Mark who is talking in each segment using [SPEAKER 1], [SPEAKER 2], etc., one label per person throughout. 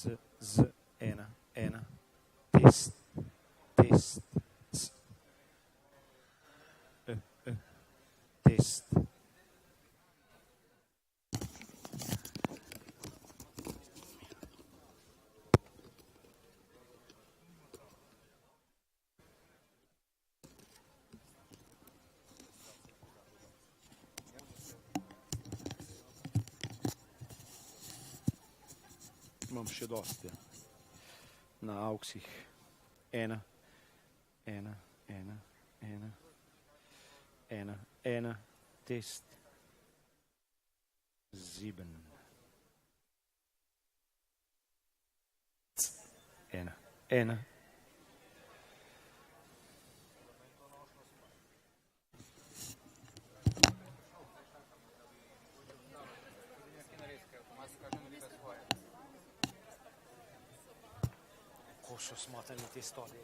[SPEAKER 1] z, ena, test, test, test. Imam še dosti na auksih. Ena, test, sieben. Ena. Ko so smotali te stoli.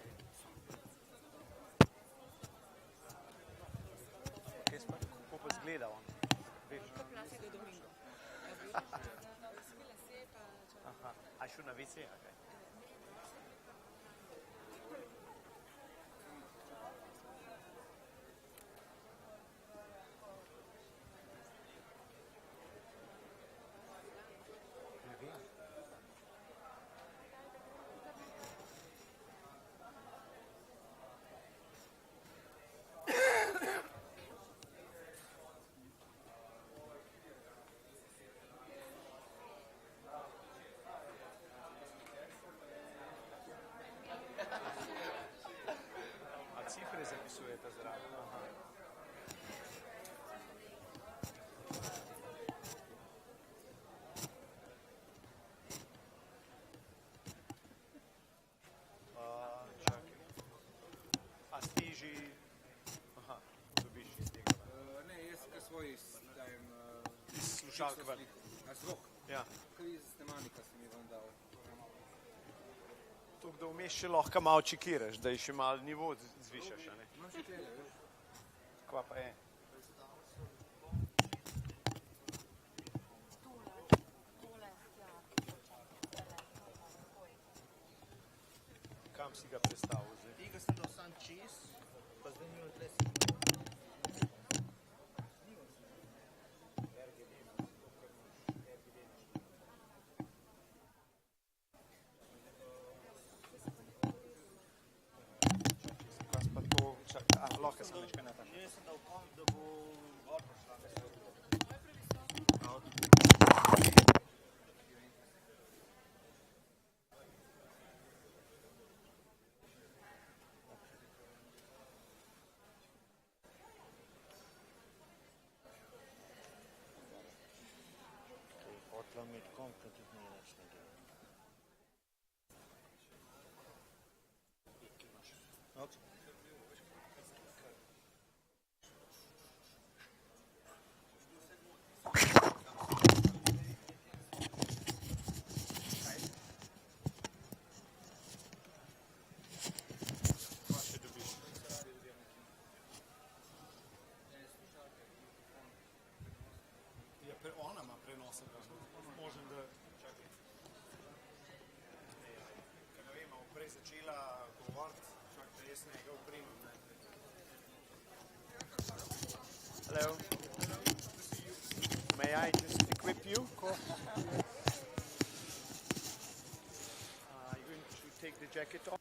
[SPEAKER 1] Kako pa zgleda on? Aha, a šel na WC? Cifre zapisujete zraven. Čakaj. A ti že... Aha, dobiš iz tega.
[SPEAKER 2] Ne, jaz ka svoj dajem...
[SPEAKER 1] Iz slušalke ven.
[SPEAKER 2] Zvok.
[SPEAKER 1] Ja.
[SPEAKER 2] KRIZNIH sem ji vam dal.
[SPEAKER 1] Tuk, da vmes še lahko malo čekiraš, da je še malo nivo zvišaš, a ne?
[SPEAKER 2] No, še tele, veš.
[SPEAKER 1] Kva pa je? Kam si ga predstavil zdaj?
[SPEAKER 3] Tega sem dal sam čez, pa zdaj mi odles.
[SPEAKER 1] Lahko sem večkaj ne tako.
[SPEAKER 3] Jaz sem dal kom, da bo gor prišla. Hotla imeti kom, da tudi ne več ne gre. Ok.
[SPEAKER 1] Ona ima prenosa, možem, da... Čakaj. Ne vem, prej začela govoriti, čak, da jaz njega uprimam. Hello. May I just equip you? Are you going to take the jacket off?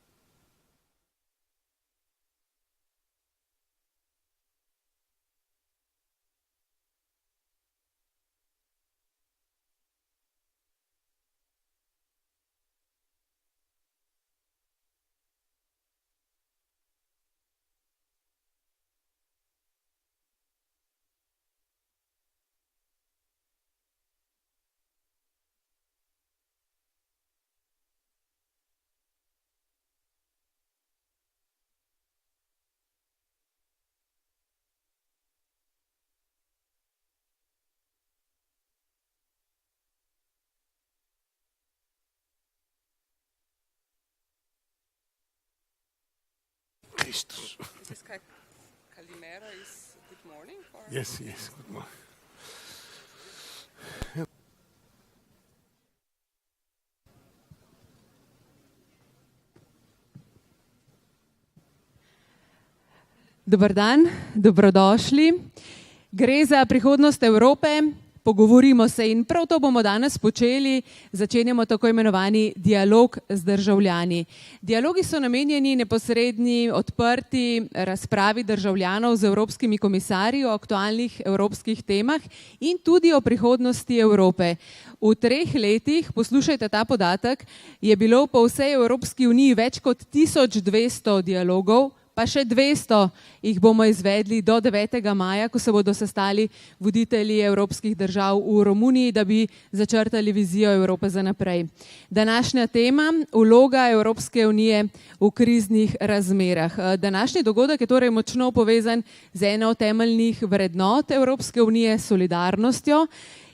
[SPEAKER 4] Hristos.
[SPEAKER 5] Is this Kalimera is good morning? Or?
[SPEAKER 4] Yes, good morning.
[SPEAKER 6] Dober dan, dobrodošli. Gre za prihodnost Evrope, pogovorimo se in prav to bomo danes počeli. Začenjamo tako imenovani dialog z državljani. Dialogi so namenjeni neposredni, odprti razpravi državljanov z evropskimi komisarji o aktualnih evropskih temah in tudi o prihodnosti Evrope. V 3 letih, poslušajte ta podatek, je bilo po vsej Evropski uniji več kot 1200 dialogov, pa še 200 jih bomo izvedli do 9. maja, ko se bodo sestali voditelji evropskih držav v Romuniji, da bi začrtali vizijo Evrope za naprej. Današnja tema, vloga Evropske unije v kriznih razmerah. Današnji dogodek je torej močno povezan z eno od temeljnih vrednot Evropske unije, solidarnostjo.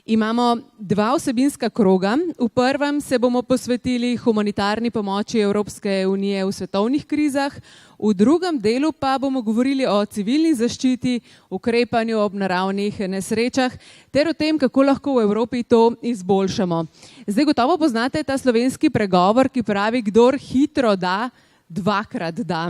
[SPEAKER 6] Imamo 2 vsebinska kroga. V prvem se bomo posvetili humanitarni pomoči Evropske unije v svetovnih krizah, v drugem delu pa bomo govorili o civilni zaščiti, ukrepanju ob naravnih nesrečah ter o tem, kako lahko v Evropi to izboljšamo. Zdaj gotovo poznate ta slovenski pregovor, ki pravi, kdor hitro da, dvakrat da.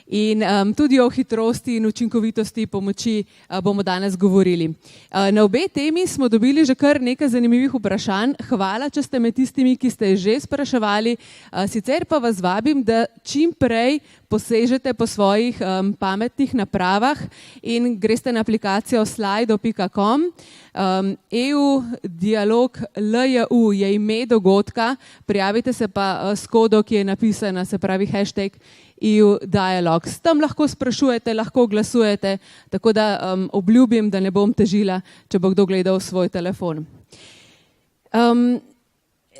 [SPEAKER 6] In tudi o hitrosti in učinkovitosti pomoči bomo danes govorili. Na obe temi smo dobili že kar nekaj zanimivih vprašanj. Hvala, če ste med tistimi, ki ste že spraševali. Sicer pa vas vabim, da čim prej posežete po svojih pametnih napravah in greste na aplikacijo slido.com. EU Dialog LJU je ime dogodka, prijavite se pa s kodo, ki je napisana, se pravi hashtag EU Dialog. Tam lahko sprašujete, lahko glasujete, tako da obljubim, da ne bom težila, če bo kdo gledal svoj telefon.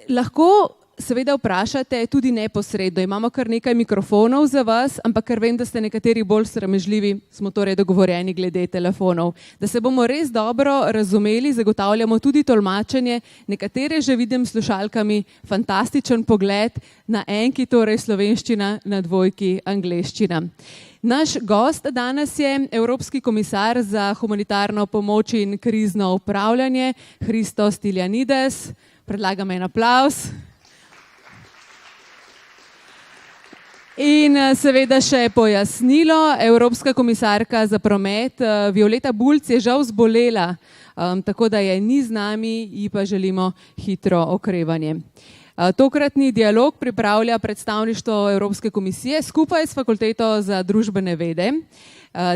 [SPEAKER 6] Lahko seveda vprašate tudi neposredno. Imamo kar nekaj mikrofonov za vas, ampak ker vem, da ste nekateri bolj sramežljivi, smo torej dogovorjeni glede telefonov. Da se bomo res dobro razumeli, zagotavljamo tudi tolmačenje. Nekatere že vidim s slušalkami, fantastičen pogled, na enki torej slovenščina, na dvojki angleščina. Naš gost danes je Evropski komisar za humanitarno pomoč in krizno upravljanje, Hristos Stilianides. Predlagam en aplavz. In seveda še pojasnilo, Evropska komisarka za promet Violeta Bulc je žal zbolela, tako da je ni z nami, ji pa želimo hitro okrevanje. Tokratni dialog pripravlja predstavništvo Evropske komisije skupaj s Fakulteto za družbene vede.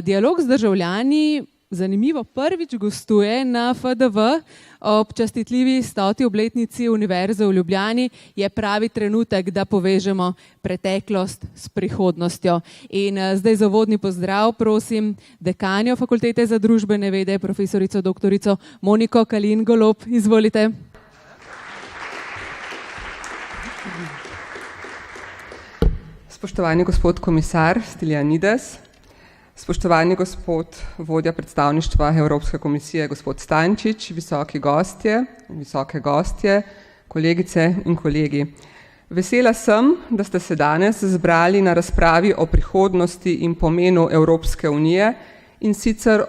[SPEAKER 6] Dialog z državljani zanimivo prvič gostuje na FDV ob častitljivi 100. obletnici Univerze v Ljubljani. Je pravi trenutek, da povežemo preteklost s prihodnostjo. In zdaj za uvodni pozdrav prosim dekanjo Fakultete za družbene vede, profesorico doktorico Moniko Kalin-Golob. Izvolite.
[SPEAKER 7] Spoštovani gospod komisar Stilianides, spoštovani gospod vodja predstavništva Evropske komisije, gospod Stančič, visoke gostje, kolegice in kolegi. Vesela sem, da ste se danes zbrali na razpravi o prihodnosti in pomenu Evropske unije in sicer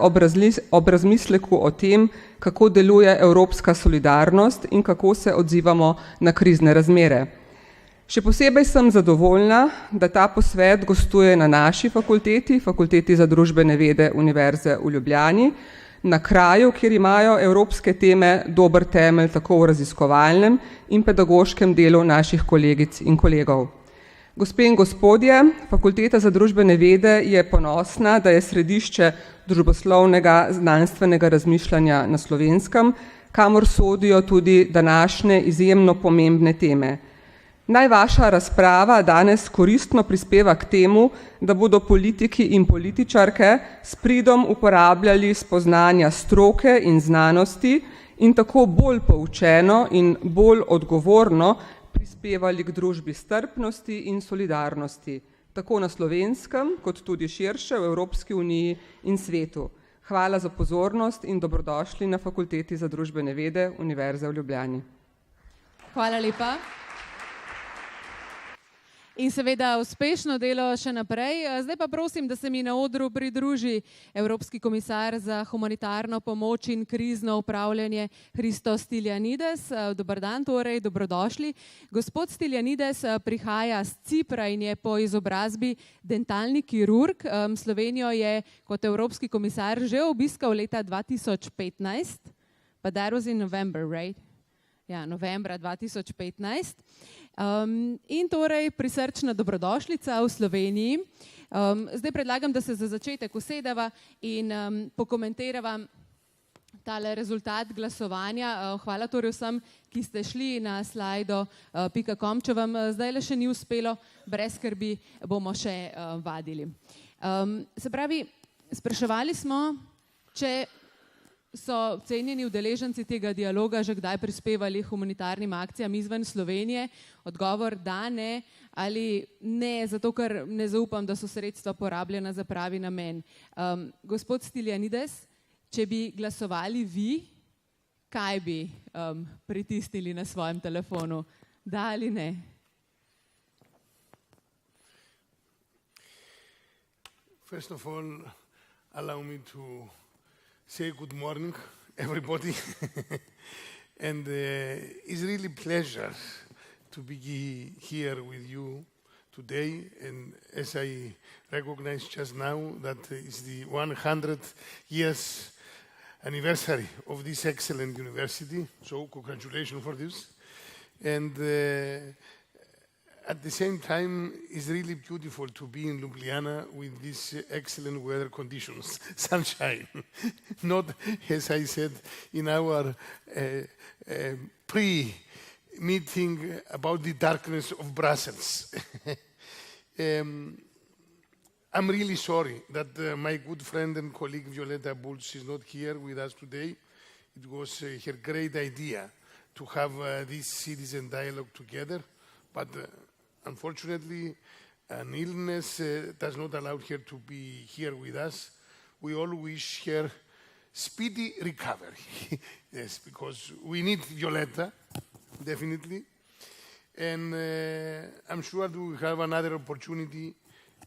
[SPEAKER 7] ob razmisleku o tem, kako deluje evropska solidarnost in kako se odzivamo na krizne razmere. Še posebej sem zadovoljna, da ta posvet gostuje na naši fakulteti, Fakulteti za družbene vede Univerze v Ljubljani, na kraju, kjer imajo evropske teme dober temelj tako v raziskovalnem in pedagoškem delu naših kolegic in kolegov. Gospe in gospodje, Fakulteta za družbene vede je ponosna, da je središče družboslovnega znanstvenega razmišljanja na Slovenskem, kamor sodijo tudi današnje izjemno pomembne teme. Naj vaša razprava danes koristno prispeva k temu, da bodo politiki in političarke s pridom uporabljali spoznanja stroke in znanosti in tako bolj poučeno in bolj odgovorno prispevali k družbi strpnosti in solidarnosti, tako na Slovenskem, kot tudi širše v Evropski uniji in svetu. Hvala za pozornost in dobrodošli na Fakulteti za družbene vede Univerze v Ljubljani.
[SPEAKER 6] Hvala lepa. In seveda uspešno delo še naprej. Zdaj pa prosim, da se mi na odru pridruži Evropski komisar za humanitarno pomoč in krizno upravljanje Hristos Stilianides. Dober dan, torej, dobrodošli. Gospod Stilianides prihaja z Cipra in je po izobrazbi dentalni kirurg. Slovenijo je kot Evropski komisar že obiskal leta 2015, but that was in November, right? Ja, novembra 2015. In torej prisrčna dobrodošlica v Sloveniji. Zdaj predlagam, da se za začetek usedeva in pokomentirava tale rezultat glasovanja. Hvala torej vsem, ki ste šli na slajdo.com. Če vam zdaj le še ni uspelo, brez skrbi bomo še vadili. Se pravi, spraševali smo, če so cenjeni udeleženci tega dialoga že kdaj prispevali humanitarnim akcijam izven Slovenije. Odgovor da, ne ali ne, zato ker ne zaupam, da so sredstva porabljena za pravi namen. Gospod Stilianides, če bi glasovali vi, kaj bi pritisnili na svojem telefonu? Da ali ne?
[SPEAKER 4] First of all, allow me to say good morning, everybody. And it's really pleasure to be here with you today. And as I recognize just now that it's the 100 years anniversary of this excellent university. So congratulations for this. And at the same time, it's really beautiful to be in Ljubljana with these excellent weather conditions, sunshine. Not, as I said, in our pre-meeting about the darkness of Brussels. I'm really sorry that my good friend and colleague Violeta Bulc is not here with us today. It was her great idea to have this citizen dialogue together, but unfortunately, an illness does not allow her to be here with us. We all wish her speedy recovery. Yes, because we need Violeta, definitely. And I'm sure that we have another opportunity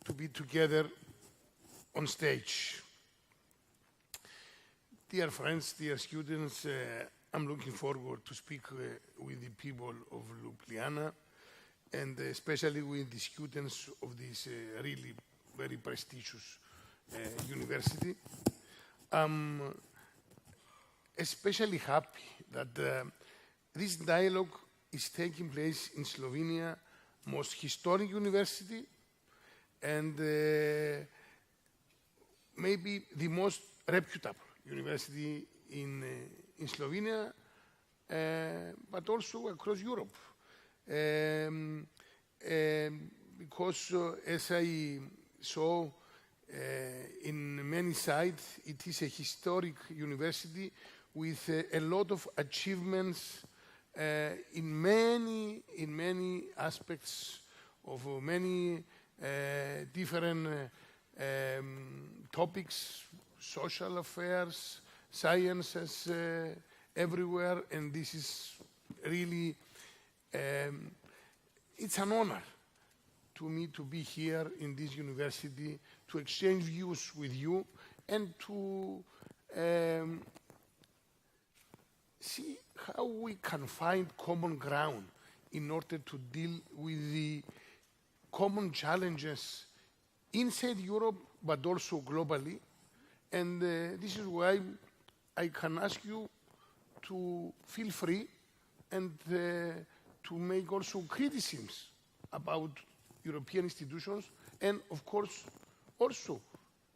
[SPEAKER 4] to be together on stage. Dear friends, dear students, I'm looking forward to speak with the people of Ljubljana, and especially with the students of this really very prestigious university. I'm especially happy that this dialogue is taking place in Slovenia, most historic university, and maybe the most reputable university in Slovenia, but also across Europe. Because as I saw in many sites, it is a historic university with a lot of achievements in many aspects of many different topics, social affairs, sciences, everywhere, and this is really it's an honor to me to be here in this university, to exchange views with you, and to see how we can find common ground in order to deal with the common challenges inside Europe, but also globally. And this is why I can ask you to feel free and to make also criticisms about European institutions, and of course also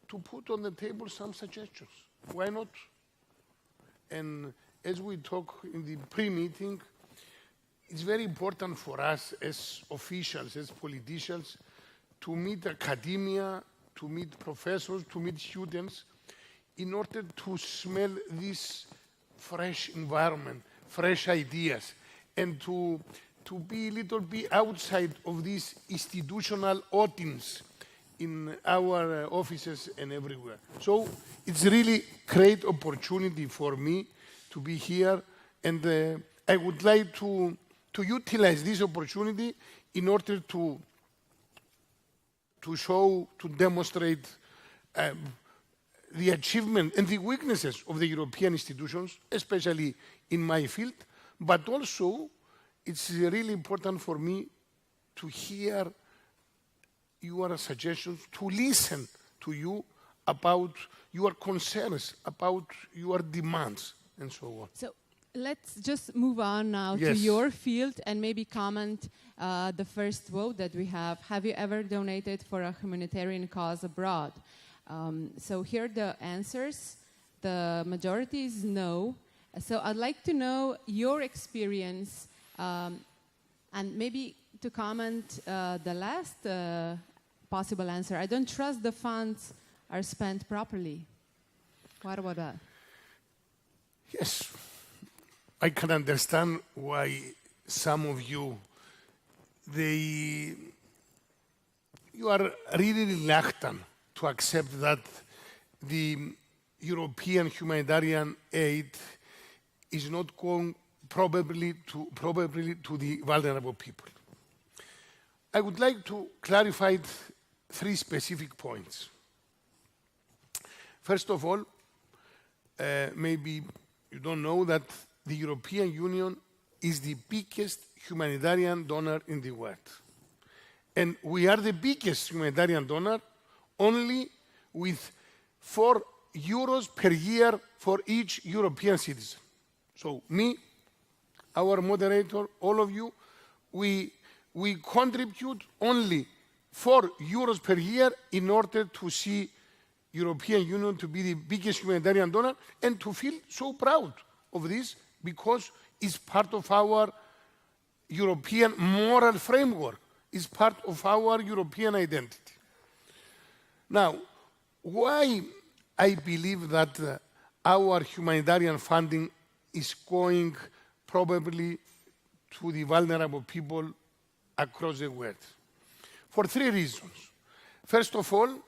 [SPEAKER 4] to put on the table some suggestions. Why not? And as we talk in the pre-meeting, it's very important for us as officials, as politicians, to meet academia, to meet professors, to meet students, in order to smell this fresh environment, fresh ideas, and to be a little bit outside of these institutional audience in our offices and everywhere. So it's really great opportunity for me to be here, and I would like to utilize this opportunity in order to to show, to demonstrate the achievement and the weaknesses of the European institutions, especially in my field, but also it's really important for me to hear your suggestions, to listen to you about your concerns, about your demands, and so on.
[SPEAKER 6] So let's just move on now to
[SPEAKER 4] Yes.
[SPEAKER 6] your field and maybe comment the first vote that we have. Have you ever donated for a humanitarian cause abroad? So here are the answers. The majority is no. So I'd like to know your experience and maybe to comment the last possible answer. I don't trust the funds are spent properly. What about that?
[SPEAKER 4] Yes, I can understand why some of you, you are really reluctant to accept that the European humanitarian aid is not going probably to the vulnerable people. I would like to clarify 3 specific points. First of all, maybe you don't know that the European Union is the biggest humanitarian donor in the world. And we are the biggest humanitarian donor only with €4 per year for each European citizen. So me, our moderator, all of you, we contribute only €4 per year in order to see European Union to be the biggest humanitarian donor and to feel so proud of this because it's part of our European moral framework, it's part of our European identity. Now, why I believe that our humanitarian funding is going probably to the vulnerable people across the world? For 3 reasons. First of all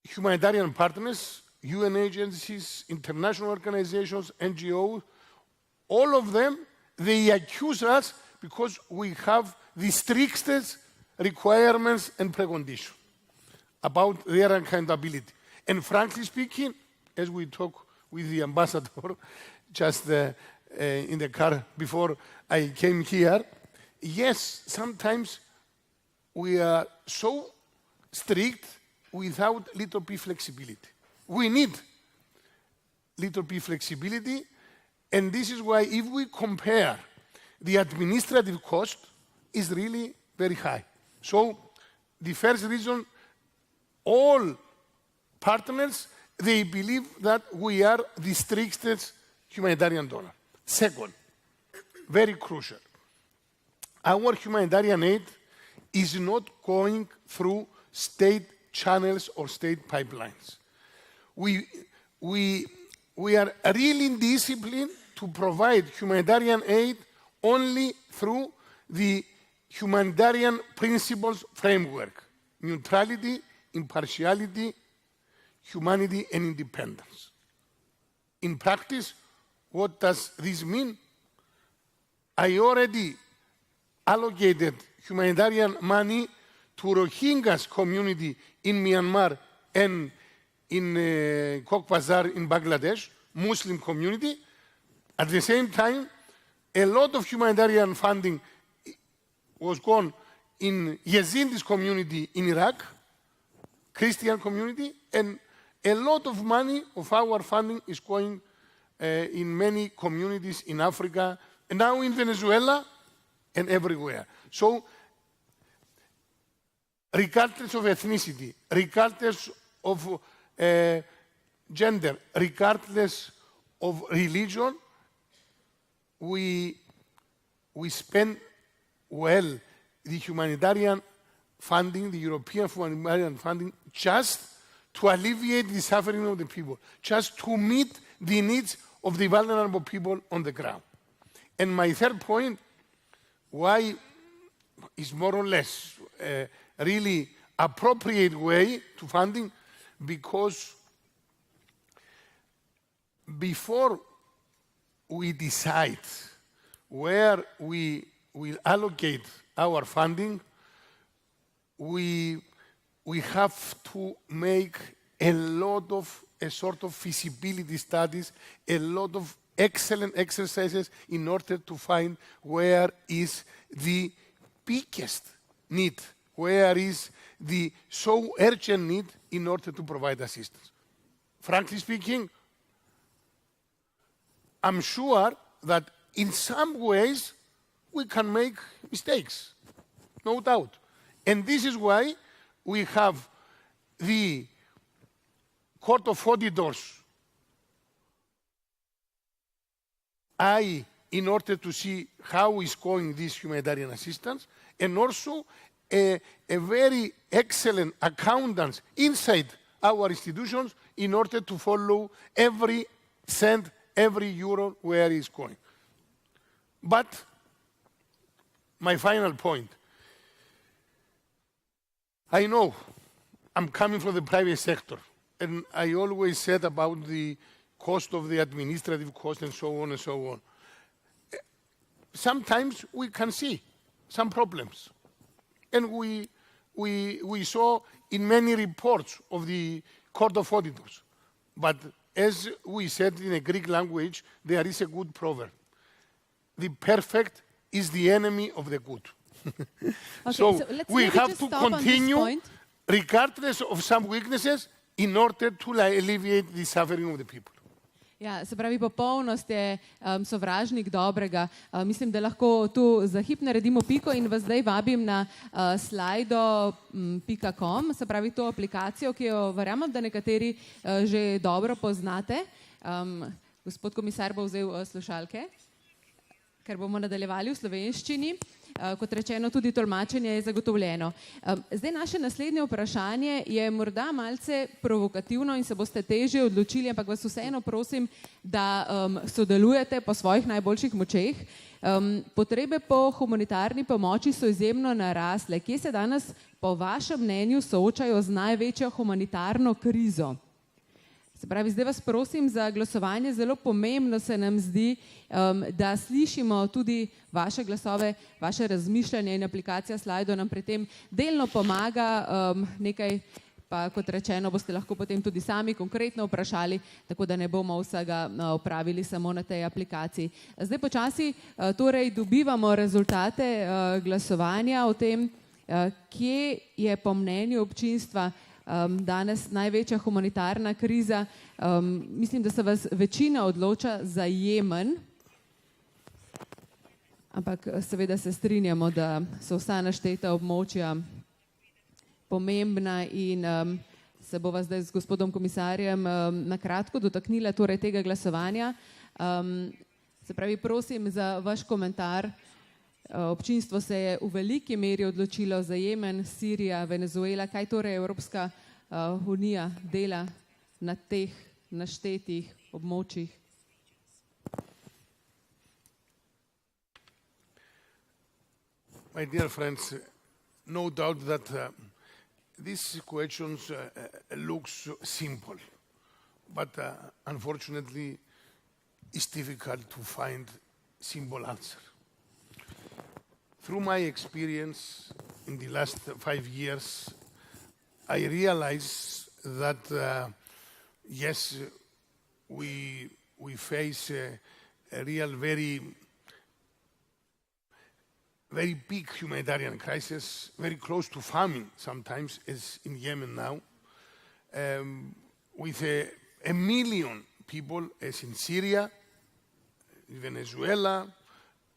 [SPEAKER 4] humanitarian partners, UN agencies, international organizations, NGOs, all of them, they accuse us because we have the strictest requirements and preconditions about their accountability. And frankly speaking, as we talk with the ambassador just in the car before I came here, yes, sometimes we are so strict without little bit flexibility. We need little bit flexibility, and this is why if we compare, the administrative cost is really very high. So the first reason, all partners, they believe that we are the strictest humanitarian donor. Second, very crucial, our humanitarian aid is not going through state channels or state pipelines. We are really disciplined to provide humanitarian aid only through the humanitarian principles framework: neutrality, impartiality, humanity, and independence. In practice, what does this mean? I already allocated humanitarian money to Rohingyas community in Myanmar and in Cox's Bazar in Bangladesh, Muslim community. At the same time, a lot of humanitarian funding was gone in Yazidis community in Iraq, Christian community, and a lot of money of our funding is going in many communities in Africa, and now in Venezuela, and everywhere. So, regardless of ethnicity, regardless of gender, regardless of religion, we spend well the humanitarian funding, the European humanitarian funding, just to alleviate the suffering of the people, just to meet the needs of the vulnerable people on the ground. And my third point, why is more or less a really appropriate way to funding, because before we decide where we will allocate our funding, we have to make a lot of a sort of feasibility studies, a lot of excellent exercises in order to find where is the biggest need, where is the so urgent need in order to provide assistance. Frankly speaking, I'm sure that in some ways we can make mistakes, no doubt. And this is why we have the Court of Auditors in order to see how is going this humanitarian assistance, and also a very excellent accountants inside our institutions in order to follow every cent, every euro where it's going. But my final point, I know I'm coming from the private sector, and I always said about the cost of the administrative cost and so on and so on. Sometimes we can see some problems. And we saw in many reports of the Court of Auditors. But as we said in a Greek language, there is a good proverb. The perfect is the enemy of the good.
[SPEAKER 6] Okay,
[SPEAKER 4] so
[SPEAKER 6] let's
[SPEAKER 4] we
[SPEAKER 6] maybe
[SPEAKER 4] have
[SPEAKER 6] just
[SPEAKER 4] to
[SPEAKER 6] stop on this
[SPEAKER 4] continue,
[SPEAKER 6] point.
[SPEAKER 4] regardless of some weaknesses, in order to alleviate the suffering of the people.
[SPEAKER 6] Ja, se pravi, popolnost je sovražnik dobrega. Mislim, da lahko tu za hip naredimo piko in vas zdaj vabim na slido.com, se pravi to aplikacijo, ki jo verjamem, da nekateri že dobro poznate. Gospod komisar bo vzel slušalke, ker bomo nadaljevali v slovenščini. Kot rečeno, tudi tolmačenje je zagotovljeno. Zdaj naše naslednje vprašanje je morda malce provokativno in se boste težje odločili, ampak vas vseeno prosim, da sodelujete po svojih najboljših močeh. Potrebe po humanitarni pomoči so izjemno narasle. Kje se danes po vašem mnenju soočajo z največjo humanitarno krizo? Se pravi, zdaj vas prosim za glasovanje. Zelo pomembno se nam zdi, da slišimo tudi vaše glasove, vaše razmišljanje, in aplikacija Slido nam pri tem delno pomaga. Nekaj pa, kot rečeno, boste lahko potem tudi sami konkretno vprašali, tako da ne bomo vsega opravili samo na tej aplikaciji. Zdaj počasi torej dobivamo rezultate glasovanja o tem, kje je po mnenju občinstva danes največja humanitarna kriza. Mislim, da se vas večina odloča za Jemen, ampak seveda se strinjamo, da so vsa našteta območja pomembna in se bova zdaj z gospodom komisarjem na kratko dotaknila torej tega glasovanja. Se pravi, prosim za vaš komentar. Občinstvo se je v veliki meri odločilo za Jemen, Sirija, Venezuela. Kaj torej Evropska unija dela na teh naštetih območjih?
[SPEAKER 4] My dear friends, no doubt that these questions looks simple, but unfortunately it's difficult to find simple answer. Through my experience in the last 5 years, I realized that yes, we face a real very big humanitarian crisis, very close to famine sometimes, as in Yemen now, with a million people, as in Syria, Venezuela,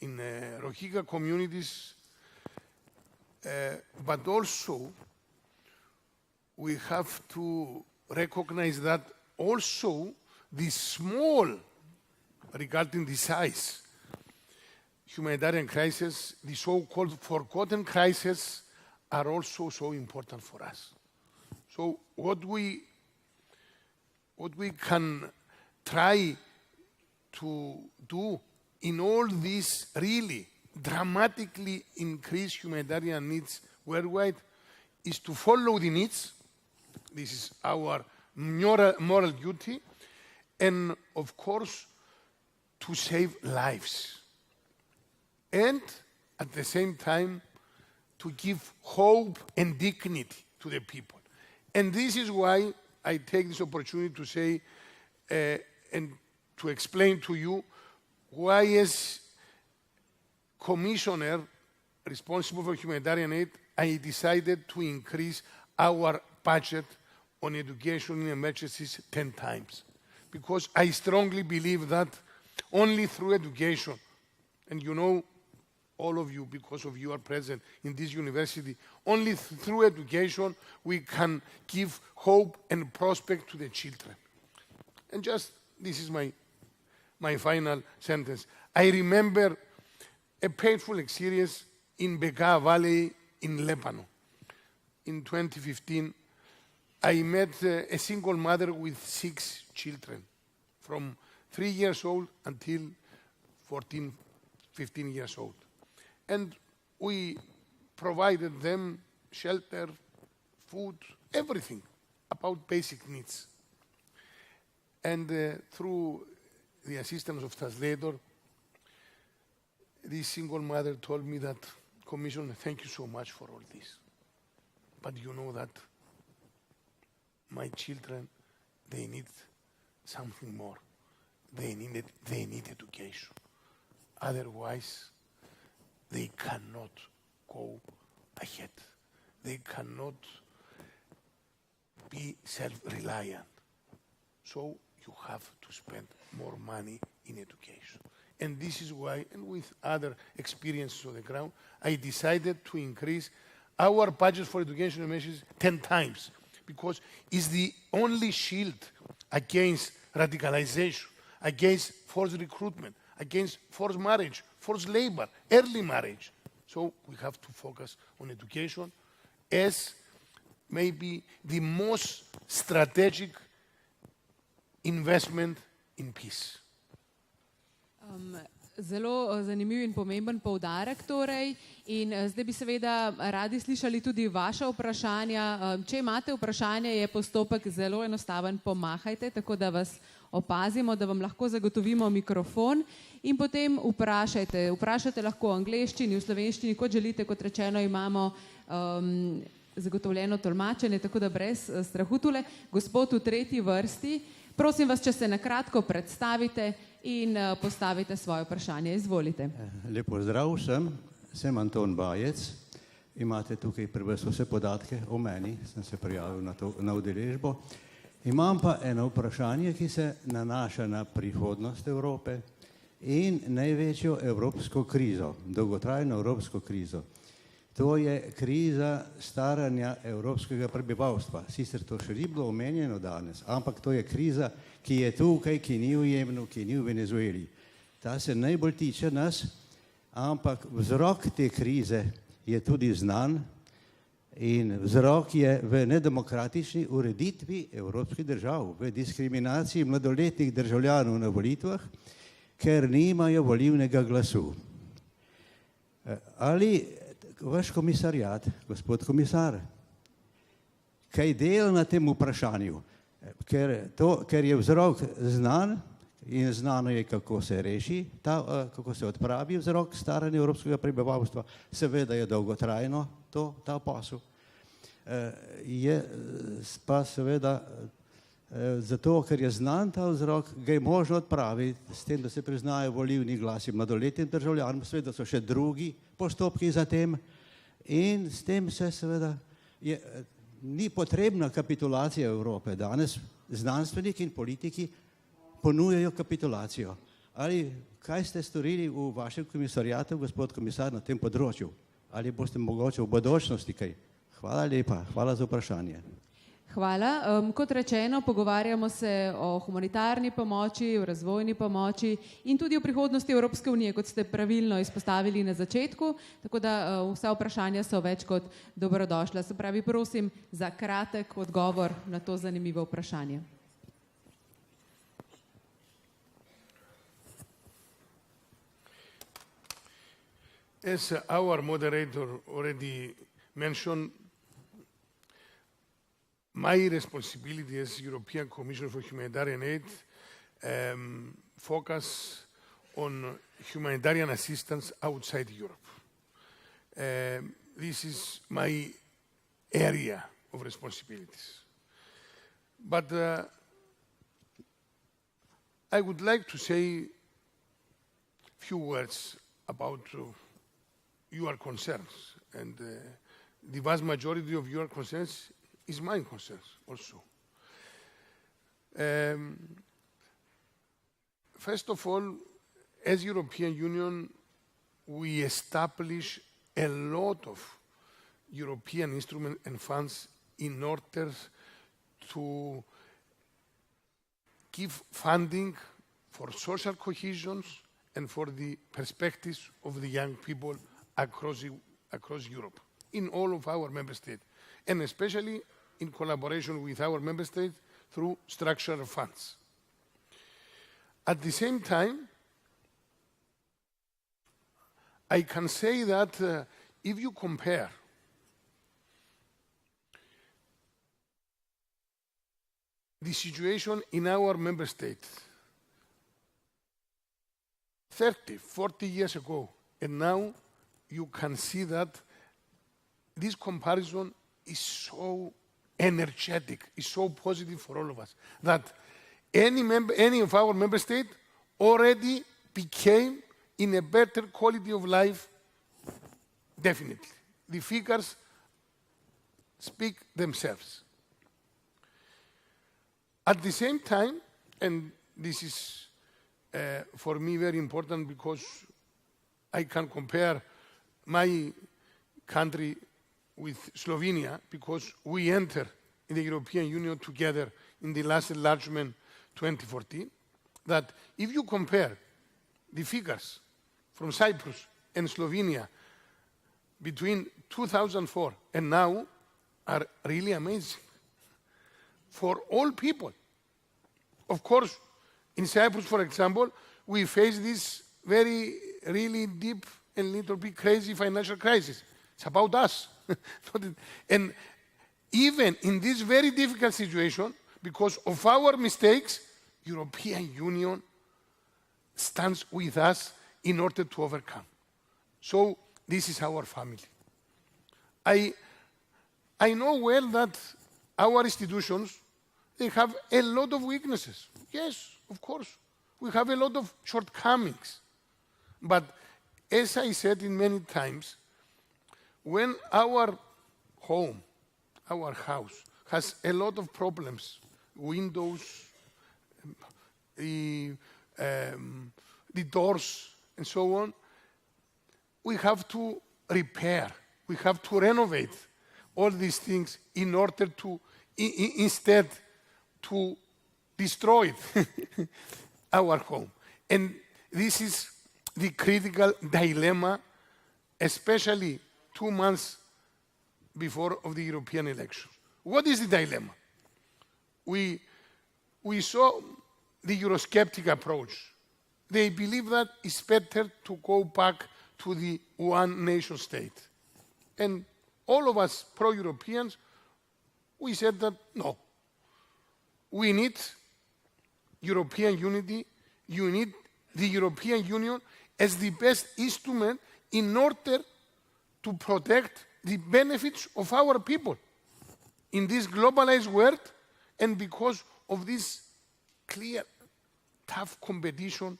[SPEAKER 4] in Rohingya communities, but also we have to recognize that also the small, regarding the size, humanitarian crisis, the so-called forgotten crises, are also so important for us. So what we can try to do in all these really dramatically increased humanitarian needs worldwide is to follow the needs. This is our moral duty, and of course to save lives, and at the same time to give hope and dignity to the people. And this is why I take this opportunity to say and to explain to you why, as Commissioner responsible for humanitarian aid, I decided to increase our budget on education in emergencies 10 times. Because I strongly believe that only through education, and you know, all of you, because of you are present in this university, only through education we can give hope and prospect to the children. And just, this is my final sentence. I remember a painful experience in Bekaa Valley in Lebanon. In 2015, I met a single mother with 6 children, from 3 years old until 14, 15 years old. And we provided them shelter, food, everything about basic needs. And through the assistance of translator, this single mother told me that, Commissioner, thank you so much for all this. But you know that my children, they need something more. They need education. Otherwise, they cannot go ahead. They cannot be self-reliant. So you have to spend more money in education. And this is why, and with other experiences on the ground, I decided to increase our budget for education measures 10 times, because it's the only shield against radicalization, against forced recruitment, against forced marriage, forced labor, early marriage. So we have to focus on education as maybe the most strategic investment in peace.
[SPEAKER 6] Zelo zanimiv in pomemben poudarek torej. In zdaj bi seveda radi slišali tudi vaša vprašanja. Če imate vprašanje, je postopek zelo enostaven, pomahajte, tako da vas opazimo, da vam lahko zagotovimo mikrofon in potem vprašajte. Vprašajte lahko v angleščini, v slovenščini, kot želite, kot rečeno imamo zagotovljeno tolmačenje, tako da brez strahu tule. Gospod v 3. vrsti, prosim vas, če se na kratko predstavite in postavite svoje vprašanje. Izvolite.
[SPEAKER 8] Lep pozdrav vsem, sem Anton Bajec. Imate tukaj pri vas vse podatke o meni, sem se prijavil na udeležbo. Imam pa eno vprašanje, ki se nanaša na prihodnost Evrope in največjo evropsko krizo, dolgotrajno evropsko krizo. To je kriza staranja evropskega prebivalstva. Sicer to še ni bilo omenjeno danes, ampak to je kriza, ki je tukaj, ki ni v Jemnu, ki ni v Venezueli. Ta se najbolj tiče nas, ampak vzrok te krize je tudi znan in vzrok je v nedemokratični ureditvi evropskih držav, v diskriminaciji mladoletnih državljanov na volitvah, ker nimajo volilnega glasu. Ali vaš komisarjat, gospod komisar, kaj dela na tem vprašanju? Ker je vzrok znan in znano je, kako se reši, kako se odpravi vzrok staranja evropskega prebivalstva, seveda je dolgotrajno ta posel. Je pa seveda zato, ker je znan ta vzrok, ga je možno odpraviti s tem, da se priznajo volilni glasi mladoletnim državljanom, seveda so še drugi postopki za tem in s tem se seveda ni potrebna kapitulacija Evrope. Danes znanstveniki in politiki ponujajo kapitulacijo. Ali kaj ste storili v vašem komisarjatu, gospod komisar, na tem področju? Ali boste mogoče v bodočnosti kaj? Hvala lepa, hvala za vprašanje.
[SPEAKER 6] Hvala. Kot rečeno, pogovarjamo se o humanitarni pomoči, o razvojni pomoči in tudi o prihodnosti Evropske unije, kot ste pravilno izpostavili na začetku, tako da vsa vprašanja so več kot dobrodošla. Se pravi, prosim za kratek odgovor na to zanimivo vprašanje.
[SPEAKER 4] As our moderator already mentioned, my responsibility as European Commissioner for Humanitarian Aid focus on humanitarian assistance outside Europe. this is my area of responsibilities. But I would like to say a few words about your concerns, and the vast majority of your concerns is my concerns also. First of all, as European Union, we establish a lot of European instruments and funds in order to give funding for social cohesion and for the perspectives of the young people across Europe, in all of our member states, and especially in collaboration with our member states through structural funds. At the same time, I can say that if you compare the situation in our member states 30, 40 years ago, and now, you can see that this comparison is so energetic, is so positive for all of us, that any of our member states already became in a better quality of life, definitely. The figures speak themselves. At the same time, and this is for me very important because I can compare my country with Slovenia, because we entered in the European Union together in the last enlargement 2014, that if you compare the figures from Cyprus and Slovenia between 2004 and now, are really amazing for all people. Of course, in Cyprus, for example, we face this very, really deep and little bit crazy financial crisis. It's about us. And even in this very difficult situation, because of our mistakes, European Union stands with us in order to overcome. So this is our family. I know well that our institutions, they have a lot of weaknesses. Yes, of course. We have a lot of shortcomings. But as I said in many times, when our home, our house, has a lot of problems, windows, the doors, and so on, we have to repair, we have to renovate all these things in order to, instead, to destroy our home. And this is the critical dilemma, especially 2 months before of the European elections. What is the dilemma? We saw the Eurosceptic approach. They believe that it's better to go back to the one nation state. And all of us pro-Europeans, we said that no. We need European unity. You need the European Union as the best instrument in order to protect the benefits of our people in this globalized world, and because of this clear, tough competition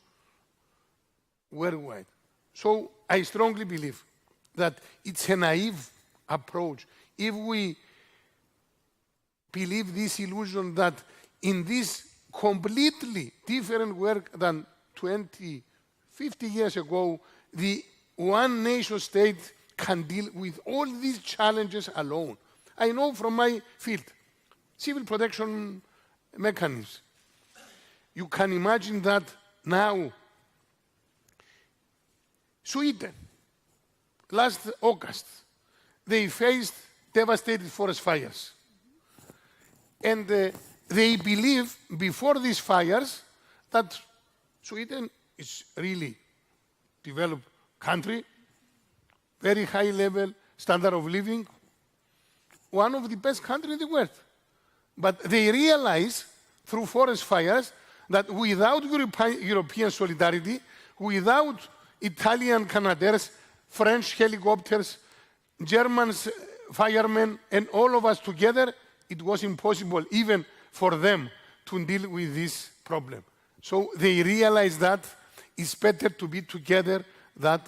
[SPEAKER 4] worldwide. So I strongly believe that it's a naive approach if we believe this illusion that in this completely different work than 20, 50 years ago, the one nation state can deal with all these challenges alone. I know from my field, civil protection mechanisms. You can imagine that now, Sweden, last August, they faced devastated forest fires. And they believe before these fires that Sweden is really developed country, very high level standard of living, one of the best countries in the world. But they realize through forest fires that without European solidarity, without Italian Canadaires, French helicopters, Germans, firemen, and all of us together, it was impossible even for them to deal with this problem. So they realized that it's better to be together than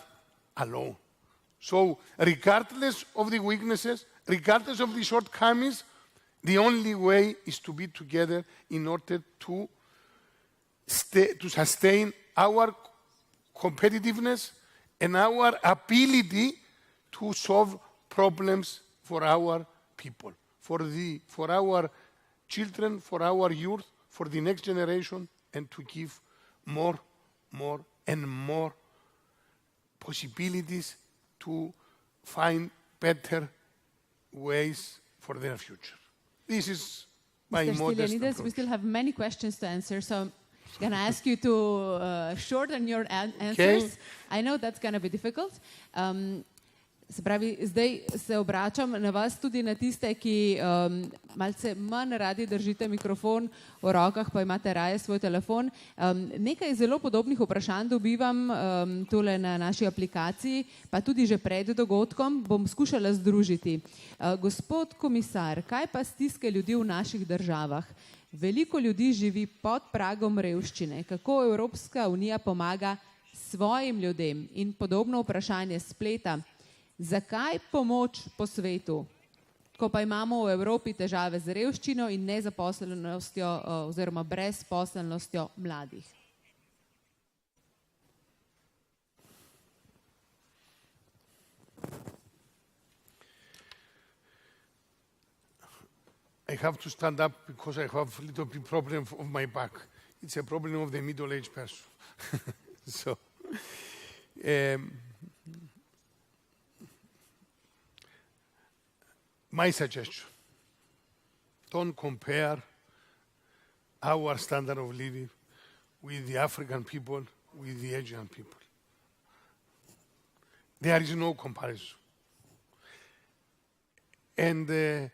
[SPEAKER 4] alone. So regardless of the weaknesses, regardless of the shortcomings, the only way is to be together in order to sustain our competitiveness and our ability to solve problems for our people, for our children, for our youth, for the next generation, and to give more and more possibilities to find better ways for their future. This is my
[SPEAKER 6] Mr.
[SPEAKER 4] modest
[SPEAKER 6] Stilianides,
[SPEAKER 4] approach.
[SPEAKER 6] we still have many questions to answer, so I'm going to ask you to shorten your answers. I know that's going to be difficult. Se pravi, zdaj se obračam na vas, tudi na tiste, ki malce manj radi držite mikrofon v rokah, pa imate raje svoj telefon. Nekaj zelo podobnih vprašanj dobivam tole na naši aplikaciji, pa tudi že pred dogodkom, bom skušala združiti. Gospod komisar, kaj pa stiske ljudi v naših državah? Veliko ljudi živi pod pragom revščine. Kako Evropska unija pomaga svojim ljudem? In podobno vprašanje spleta. Zakaj pomoč po svetu, ko pa imamo v Evropi težave z revščino in nezaposlenostjo oziroma brezposelnostjo mladih?
[SPEAKER 4] I have to stand up because I have a little bit problem of my back. It's a problem of the middle-aged person. So, my suggestion, don't compare our standard of living with the African people, with the Asian people. There is no comparison. And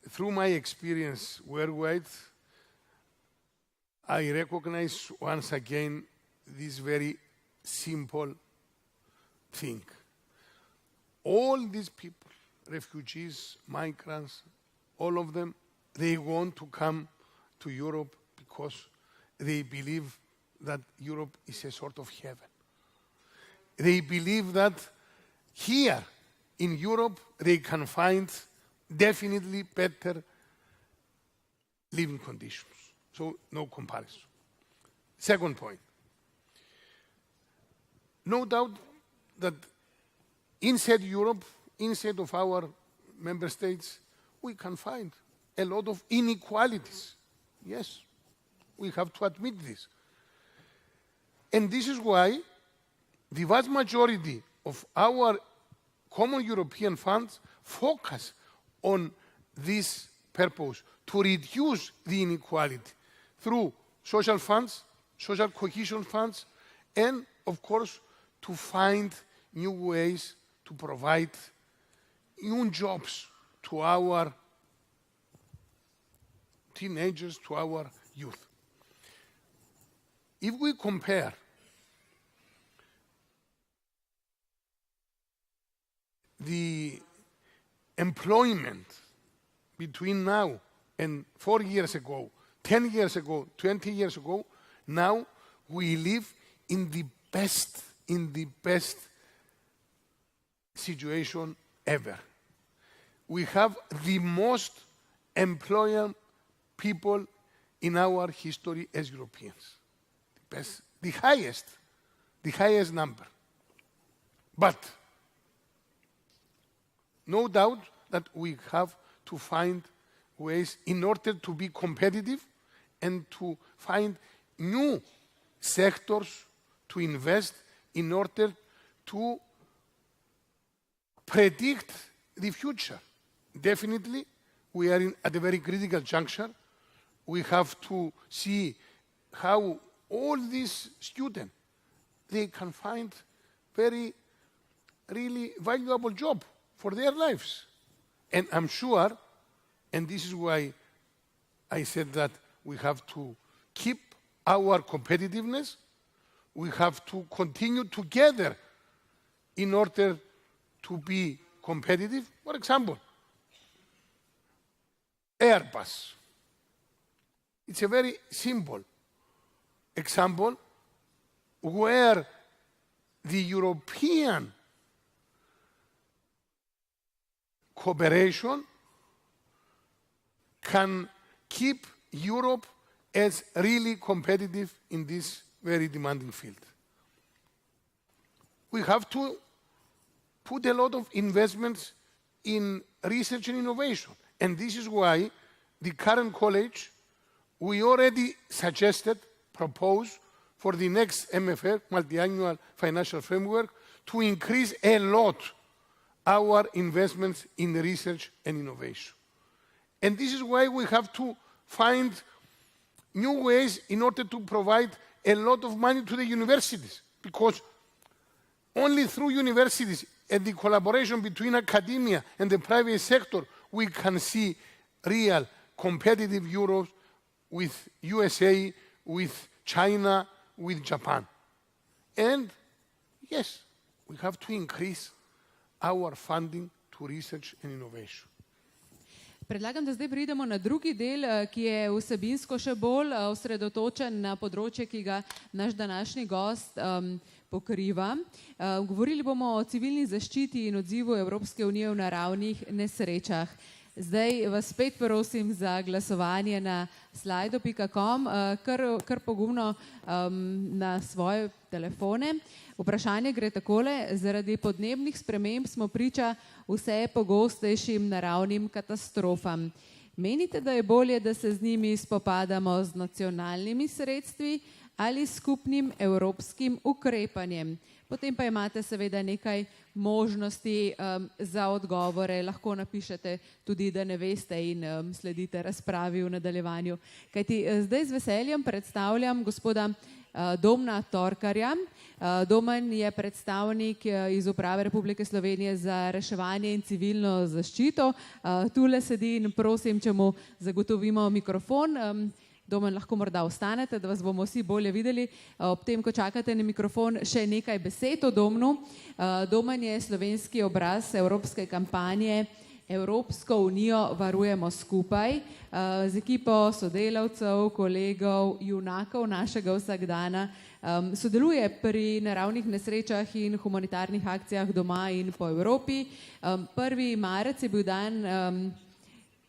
[SPEAKER 4] through my experience worldwide, I recognize once again this very simple thing. All these people, refugees, migrants, all of them, they want to come to Europe because they believe that Europe is a sort of heaven. They believe that here in Europe they can find definitely better living conditions. So no comparison. Second point. No doubt that inside Europe, inside of our member states, we can find a lot of inequalities. Yes, we have to admit this. And this is why the vast majority of our common European funds focus on this purpose, to reduce the inequality through social funds, social cohesion funds, and of course to find new ways to provide new jobs to our teenagers, to our youth. If we compare the employment between now and 4 years ago, 10 years ago, 20 years ago, now we live in the best situation ever. We have the most employed people in our history as Europeans. The highest number. But no doubt that we have to find ways in order to be competitive and to find new sectors to invest in order to predict the future. Definitely, we are at a very critical juncture. We have to see how all these students, they can find very, really valuable job for their lives. And I'm sure, and this is why I said that we have to keep our competitiveness, we have to continue together in order to be competitive. For example, Airbus. It's a very simple example where the European cooperation can keep Europe as really competitive in this very demanding field. We have to put a lot of investments in research and innovation. And this is why the current college, we already suggested, proposed for the next MFF, multi-annual financial framework, to increase a lot our investments in research and innovation. And this is why we have to find new ways in order to provide a lot of money to the universities, because only through universities and the collaboration between academia and the private sector, we can see real competitive Europe with USA, with China, with Japan. And yes, we have to increase our funding to research and innovation.
[SPEAKER 6] Predlagam, da zdaj preidemo na drugi del, ki je vsebinsko še bolj osredotočen na področje, ki ga naš današnji gost pokriva. Govorili bomo o civilni zaščiti in odzivu Evropske unije v naravnih nesrečah. Zdaj vas spet prosim za glasovanje na slido.com, kar pogumno na svoje telefone. Vprašanje gre takole: zaradi podnebnih sprememb smo priča vse pogostejšim naravnim katastrofam. Menite, da je bolje, da se z njimi spopadamo z nacionalnimi sredstvi ali skupnim evropskim ukrepanjem? Potem pa imate seveda nekaj možnosti za odgovore. Lahko napišete tudi, da ne veste, in sledite razpravi v nadaljevanju. Kajti zdaj z veseljem predstavljam gospoda Domna Torkarja. Domen je predstavnik iz Uprave Republike Slovenije za reševanje in civilno zaščito. Tule sedi in prosim, če mu zagotovimo mikrofon. Domen, lahko morda ostanete, da vas bomo vsi bolje videli. Ob tem, ko čakate na mikrofon, še nekaj besed o Domnu. Domen je slovenski obraz evropske kampanje Evropsko unijo varujemo skupaj, z ekipo sodelavcev, kolegov, junakov našega vsakdana. Sodeluje pri naravnih nesrečah in humanitarnih akcijah doma in po Evropi. 1. marec je bil dan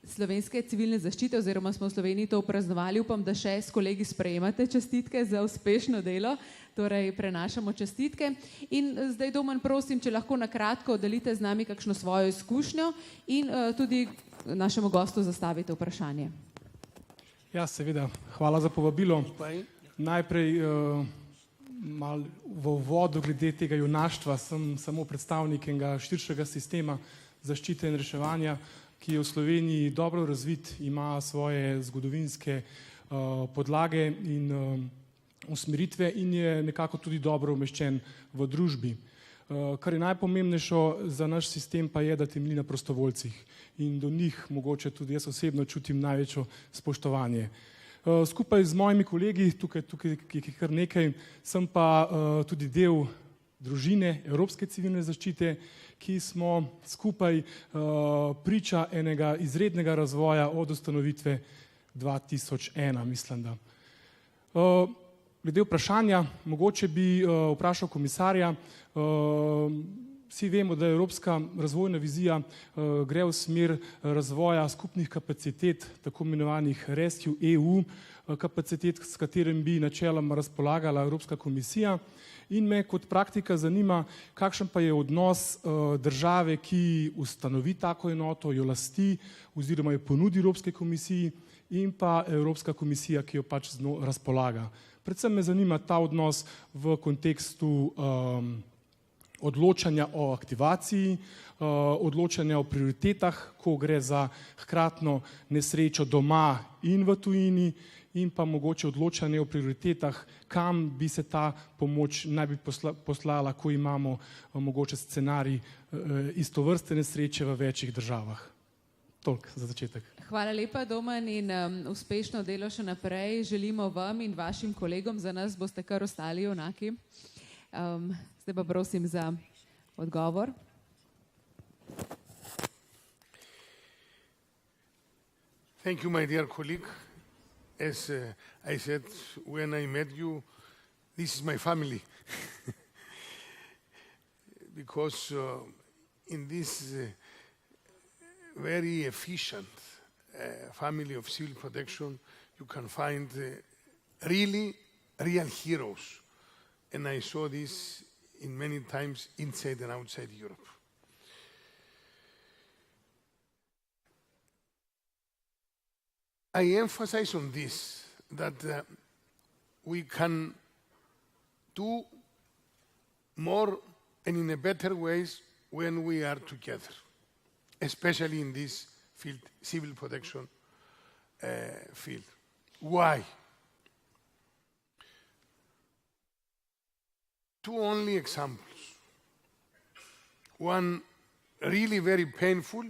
[SPEAKER 6] slovenske civilne zaščite, oziroma smo v Sloveniji to praznovali. Upam, da še s kolegi sprejemate čestitke za uspešno delo, torej prenašamo čestitke. In zdaj, Domen, prosim, če lahko na kratko delite z nami kakšno svojo izkušnjo in tudi našemu gostu zastavite vprašanje.
[SPEAKER 9] Ja, seveda. Hvala za povabilo. Najprej malo v uvodu glede tega junaštva. Sem samo predstavnik enega širšega sistema zaščite in reševanja, ki je v Sloveniji dobro razvit, ima svoje zgodovinske podlage in usmeritve in je nekako tudi dobro umeščen v družbi. Kar je najpomembnejše za naš sistem pa je, da temelji na prostovoljcih in do njih mogoče tudi jaz osebno čutim največjo spoštovanje. Skupaj z mojimi kolegi, tukaj je kar nekaj, sem pa tudi del družine Evropske civilne zaščite, ki smo skupaj priča enega izrednega razvoja od ustanovitve 2001, mislim da. Glede vprašanja, mogoče bi vprašal komisarja. Vsi vemo, da Evropska razvojna vizija gre v smer razvoja skupnih kapacitet, tako imenovanih Rescue EU kapacitet, s katerim bi načeloma razpolagala Evropska komisija. In me kot praktika zanima, kakšen pa je odnos države, ki ustanovi tako enoto, jo lasti oziroma jo ponudi Evropske komisiji, in pa Evropska komisija, ki jo pač z njo razpolaga. Predvsem me zanima ta odnos v kontekstu odločanja o aktivaciji, odločanja o prioritetah, ko gre za hkratno nesrečo doma in v tujini, in pa mogoče odločanje o prioritetah, kam bi se ta pomoč naj bi poslala, ko imamo mogoče scenarij istovrstne nesreče v večjih državah. Toliko za začetek.
[SPEAKER 6] Hvala lepa, Domen, in uspešno delo še naprej želimo vam in vašim kolegom. Za nas boste kar ostali enaki. Zdaj pa prosim za odgovor.
[SPEAKER 4] Thank you, my dear colleague. As I said when I met you, this is my family. Because in this very efficient family of civil protection, you can find really real heroes. And I saw this in many times inside and outside Europe. I emphasize on this, that we can do more and in a better ways when we are together, especially in this field, civil protection field. Why? Two only examples. One really very painful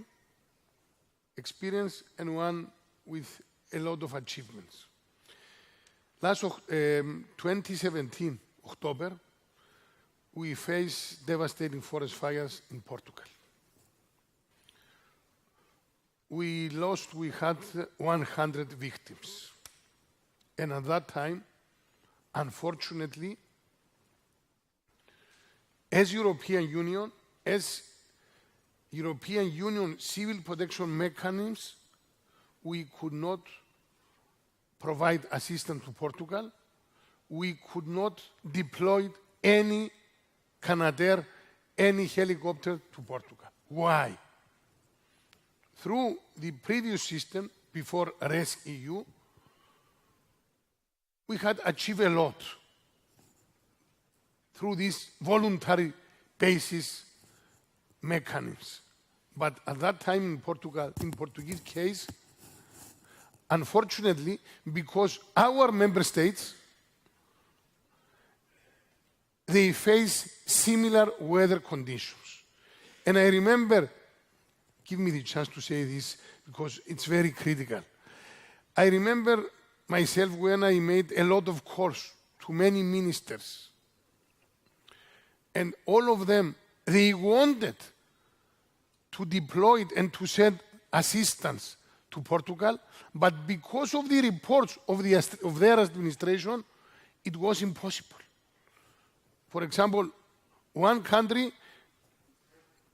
[SPEAKER 4] experience and one with a lot of achievements. Last 2017, October, we faced devastating forest fires in Portugal. We had 100 victims. And at that time, unfortunately, as European Union civil protection mechanisms, we could not provide assistance to Portugal. We could not deploy any Canadair, any helicopter to Portugal. Why? Through the previous system, before RESC-EU, we had achieved a lot through these voluntary basis mechanisms. But at that time in Portugal, in Portuguese case, unfortunately, because our member states, they face similar weather conditions. And I remember, give me the chance to say this because it's very critical. I remember myself when I made a lot of calls to many ministers. And all of them, they wanted to deploy and to send assistance to Portugal, but because of the reports of their administration, it was impossible. For example, one country,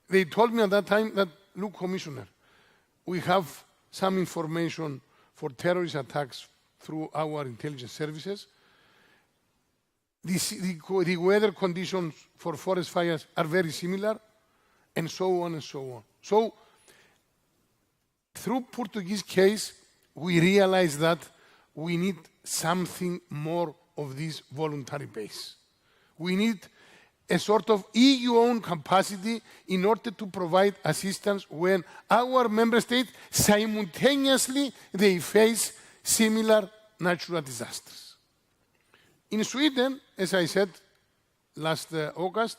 [SPEAKER 4] they told me at that time that, look, Commissioner, we have some information for terrorist attacks through our intelligence services. The weather conditions for forest fires are very similar, and so on and so on. So, through Portuguese case, we realized that we need something more of this voluntary base. We need a sort of EU-owned capacity in order to provide assistance when our member states simultaneously they face similar natural disasters. In Sweden, as I said last August,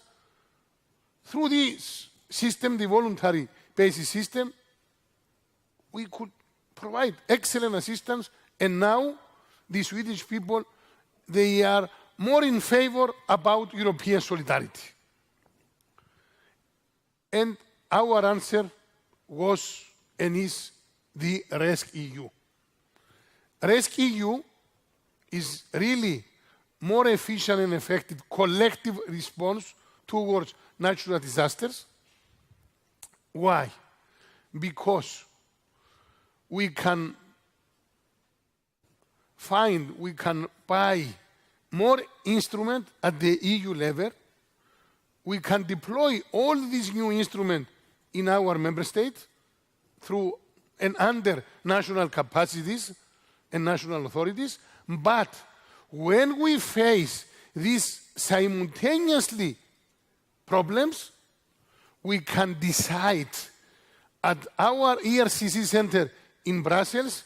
[SPEAKER 4] through this system, the voluntary basis system, we could provide excellent assistance, and now the Swedish people, they are more in favor about European solidarity. And our answer was and is the RESC-EU. RESC-EU is really more efficient and effective collective response towards natural disasters. Why? Because we can buy more instruments at the EU level. We can deploy all these new instruments in our member states through and under national capacities and national authorities. But when we face these simultaneously problems, we can decide at our ERCC center in Brussels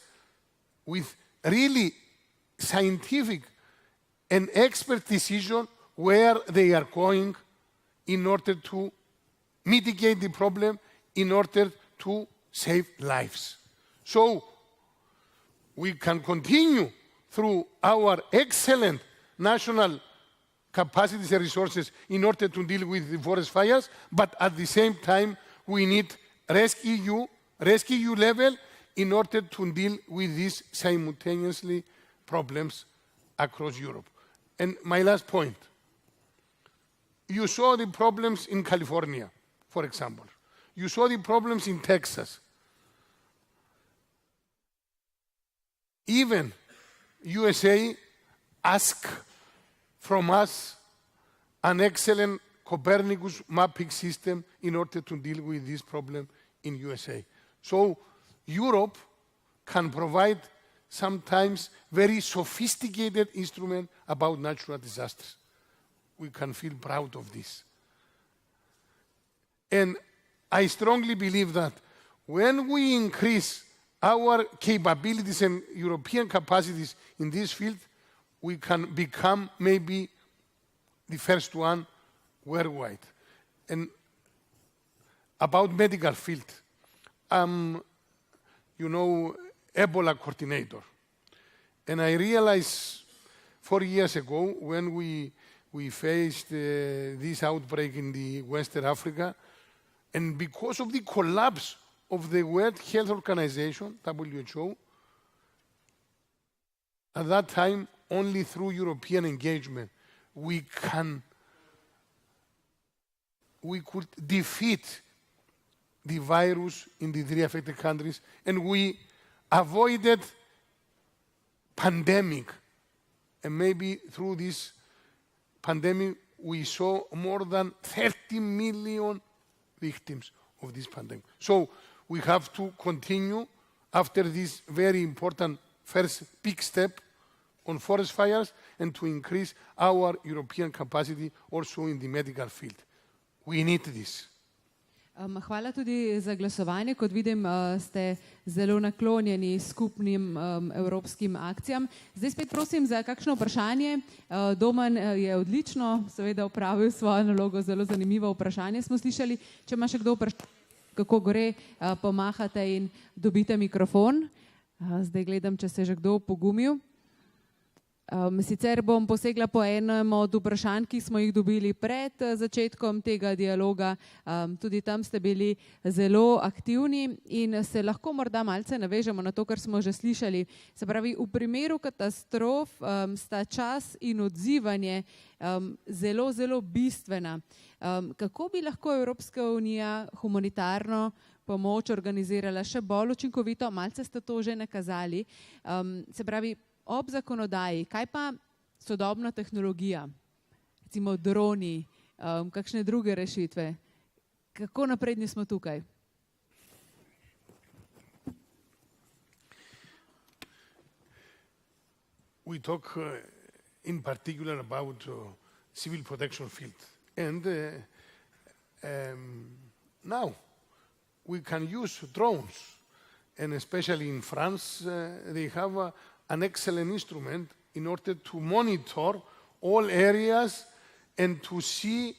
[SPEAKER 4] with really scientific and expert decision where they are going in order to mitigate the problem, in order to save lives. So we can continue through our excellent national capacities and resources in order to deal with the forest fires, but at the same time, we need rescue level in order to deal with these simultaneously problems across Europe. And my last point, you saw the problems in California, for example. You saw the problems in Texas. Even USA asked from us an excellent Copernicus mapping system in order to deal with this problem in USA. So Europe can provide sometimes very sophisticated instrument about natural disasters. We can feel proud of this. And I strongly believe that when we increase our capabilities and European capacities in this field, we can become maybe the first one worldwide. And about medical field, Ebola coordinator. And I realized 4 years ago when we faced this outbreak in the Western Africa, and because of the collapse of the World Health Organization, WHO, at that time, only through European engagement, we could defeat the virus in the 3 affected countries, and we avoided pandemic. And maybe through this pandemic, we saw more than 30 million victims of this pandemic. So we have to continue after this very important first big step on forest fires and to increase our European capacity also in the medical field. We need this.
[SPEAKER 6] Hvala tudi za glasovanje. Kot vidim, ste zelo naklonjeni skupnim evropskim akcijam. Zdaj spet prosim za kakšno vprašanje. Domen je odlično, seveda opravil svojo nalogo, zelo zanimivo vprašanje smo slišali. Če ima še kdo vprašanje, kako gre, pomahate in dobite mikrofon. Zdaj gledam, če se je že kdo pogumil. Sicer bom posegla po enem od vprašanj, ki smo jih dobili pred začetkom tega dialoga. Tudi tam ste bili zelo aktivni in se lahko morda malce navežemo na to, kar smo že slišali. Se pravi, v primeru katastrof sta čas in odzivanje zelo, zelo bistvena. Kako bi lahko Evropska unija humanitarno pomoč organizirala še bolj učinkovito? Malce ste to že nakazali. Se pravi, ob zakonodaji, kaj pa sodobna tehnologija, recimo droni, kakšne druge rešitve? Kako napredni smo tukaj?
[SPEAKER 4] We talk in particular about civil protection field. And now we can use drones. And especially in France, they have an excellent instrument in order to monitor all areas and to see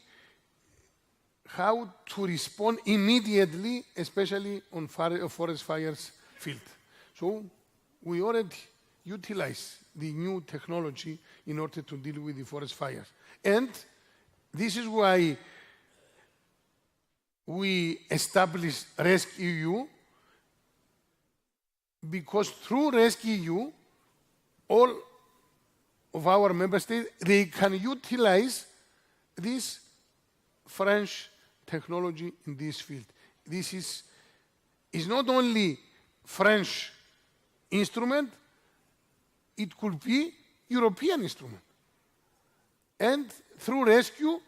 [SPEAKER 4] how to respond immediately, especially on forest fires field. So we already utilize the new technology in order to deal with the forest fires. And this is why we established RescueU, because through RescueU, all of our member states, they can utilize this French technology in this field. This is not only French instrument, it could be European instrument. And through rescue,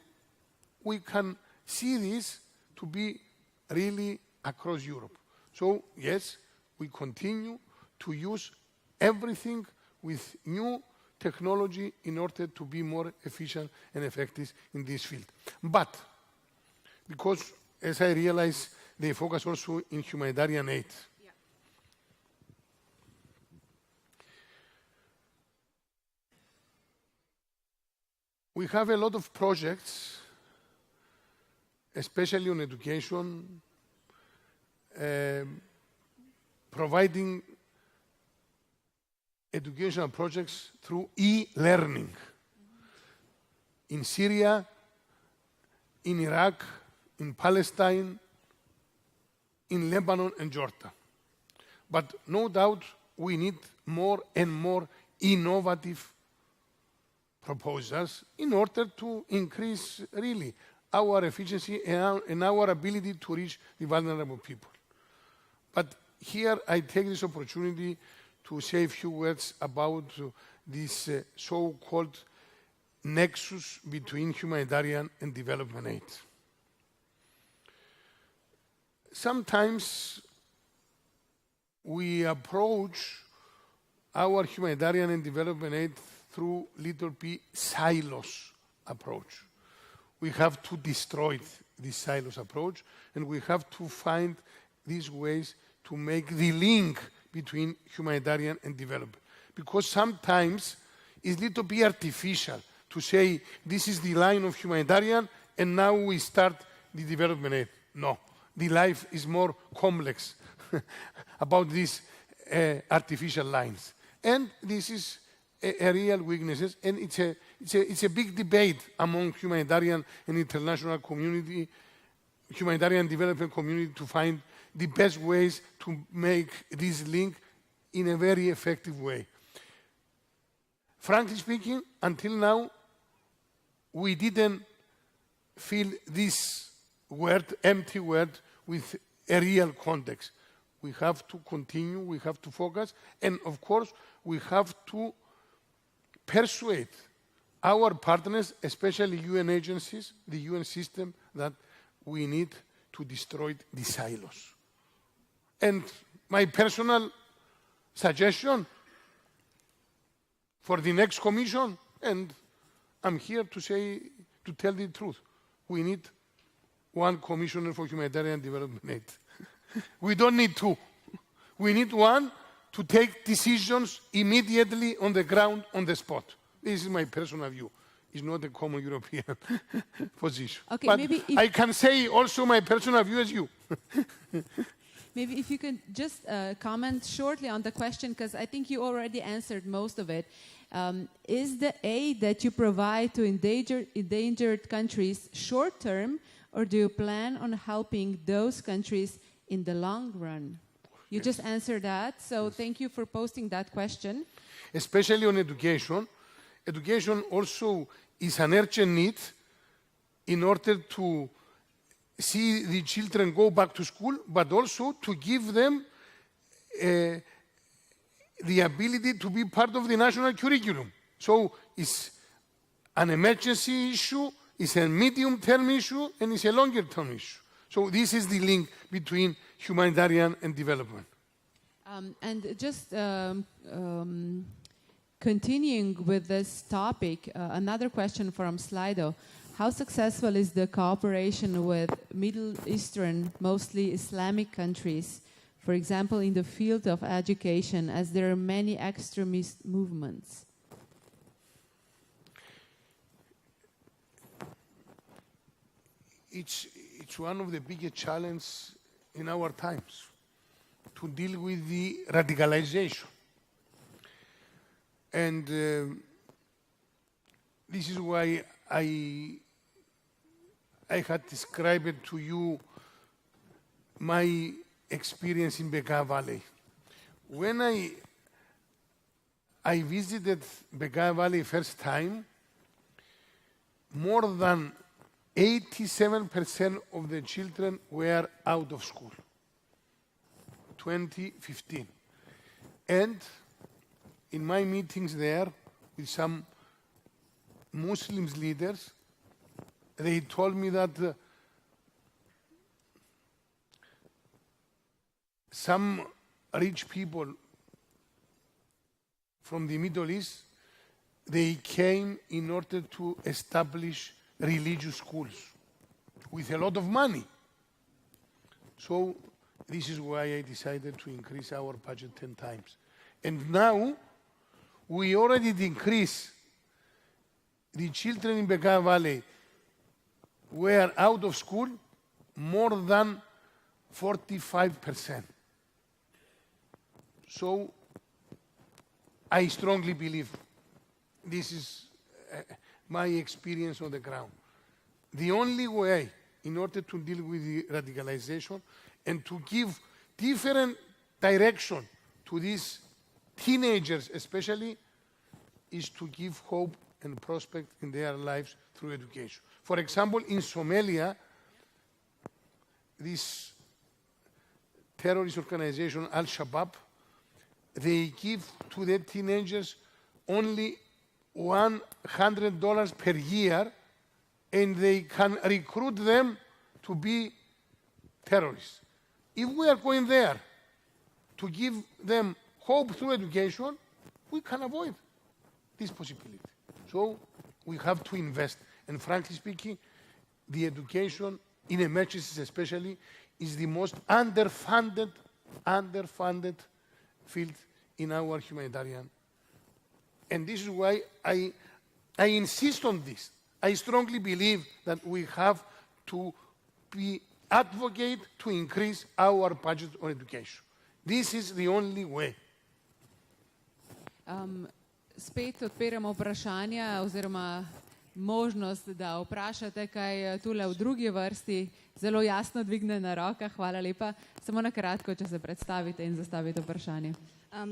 [SPEAKER 4] we can see this to be really across Europe. So yes, we continue to use everything with new technology in order to be more efficient and effective in this field. But, because as I realize, they focus also in humanitarian aid.
[SPEAKER 6] Yeah.
[SPEAKER 4] We have a lot of projects, especially on education, providing educational projects through e-learning. In Syria, in Iraq, in Palestine, in Lebanon and Jordan. But no doubt we need more and more innovative proposals in order to increase really our efficiency and our ability to reach the vulnerable people. But here I take this opportunity to say a few words about this so-called nexus between humanitarian and development aid. Sometimes we approach our humanitarian and development aid through little p silos approach. We have to destroy this silos approach, and we have to find these ways to make the link between humanitarian and development. Because sometimes it's little bit artificial to say this is the line of humanitarian and now we start the development aid. No, the life is more complex about these artificial lines. And this is a real weakness, and it's a big debate among humanitarian and international community, humanitarian development community, to find the best ways to make this link in a very effective way. Frankly speaking, until now, we didn't fill this word, empty word, with a real context. We have to continue, we have to focus, and of course, we have to persuade our partners, especially UN agencies, the UN system, that we need to destroy the silos. And my personal suggestion for the next commission, and I'm here to say, to tell the truth, we need one commissioner for humanitarian development aid. We don't need two. We need one to take decisions immediately on the ground, on the spot. This is my personal view. It's not a common European position.
[SPEAKER 6] Okay,
[SPEAKER 4] but
[SPEAKER 6] maybe
[SPEAKER 4] I can say also my personal view as you.
[SPEAKER 6] Maybe if you can just comment shortly on the question, because I think you already answered most of it. Is the aid that you provide to endangered countries short-term, or do you plan on helping those countries in the long run? You just answered that, so thank you for posting that question.
[SPEAKER 4] Especially on education. Education also is an urgent need in order to see the children go back to school, but also to give them the ability to be part of the national curriculum. So it's an emergency issue, it's a medium-term issue, and it's a longer-term issue. So this is the link between humanitarian and development.
[SPEAKER 6] And just continuing with this topic, another question from Slido. How successful is the cooperation with Middle Eastern, mostly Islamic countries, for example, in the field of education, as there are many extremist movements?
[SPEAKER 4] It's one of the biggest challenges in our times, to deal with the radicalization. And this is why I had described to you my experience in Bekaa Valley. When I visited Bekaa Valley first time, more than 87% of the children were out of school, 2015. And in my meetings there with some Muslim leaders, they told me that some rich people from the Middle East, they came in order to establish religious schools with a lot of money. So this is why I decided to increase our budget 10 times. And now we already increased the children in Bekaa Valley were out of school more than 45%. So I strongly believe this is my experience on the ground. The only way in order to deal with the radicalization and to give different direction to these teenagers especially is to give hope and prospect in their lives through education. For example, in Somalia, this terrorist organization, Al-Shabaab, they give to their teenagers only $100 per year, and they can recruit them to be terrorists. If we are going there to give them hope through education, we can avoid this possibility. So we have to invest. And frankly speaking, the education, in emergencies especially, is the most underfunded field in our humanitarian. And this is why I insist on this. I strongly believe that we have to be advocate to increase our budget on education. This is the only way.
[SPEAKER 6] Spet odpiramo vprašanja oziroma možnost, da vprašate kaj tule v drugi vrsti. Zelo jasno dvigne roka, hvala lepa. Samo na kratko, če se predstavite in zastavite vprašanje.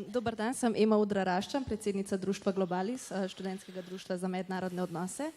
[SPEAKER 10] Dobar dan, sem Ema Udra-Raščan, predsednica društva Globalis, študentskega društva za mednarodne odnose.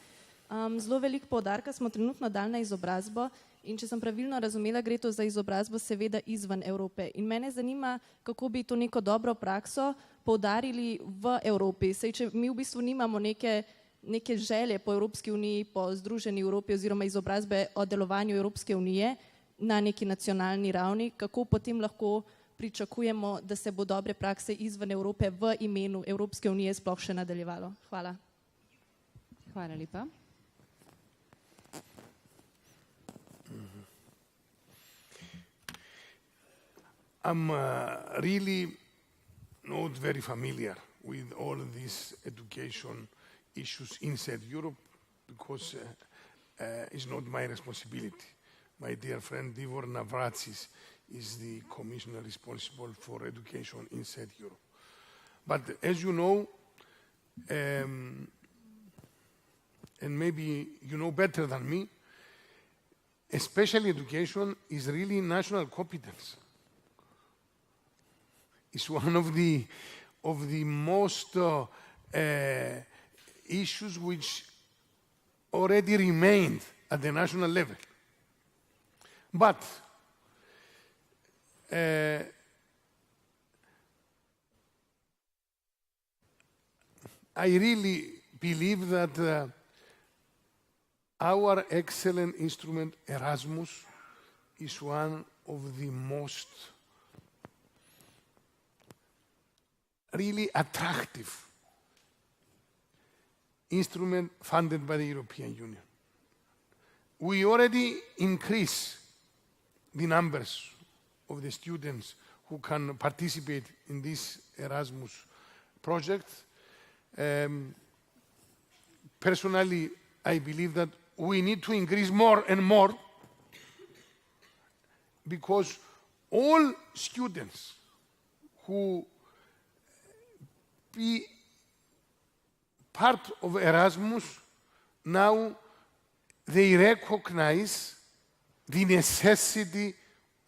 [SPEAKER 10] Zelo veliko poudarka smo trenutno dali na izobrazbo in če sem pravilno razumela, gre to za izobrazbo seveda izven Evrope. In mene zanima, kako bi to neko dobro prakso poudarili v Evropi. Saj, če mi v bistvu nimamo neke želje po Evropski uniji, po združeni Evropi oziroma izobrazbe o delovanju Evropske unije na neki nacionalni ravni, kako potem lahko pričakujemo, da se bo dobre prakse izven Evrope v imenu Evropske unije sploh še nadaljevalo. Hvala.
[SPEAKER 6] Hvala lepa.
[SPEAKER 4] I'm really not very familiar with all these education issues inside Europe because it's not my responsibility. My dear friend Divor Navratsis is the commissioner responsible for education inside Europe. But as you know, and maybe you know better than me, especially education is really national competence. It's one of the most issues which already remained at the national level. But I really believe that our excellent instrument, Erasmus, is one of the most really attractive instrument funded by the European Union. We already increase the numbers of the students who can participate in this Erasmus project. Personally, I believe that we need to increase more and more because all students who be part of Erasmus, now they recognize the necessity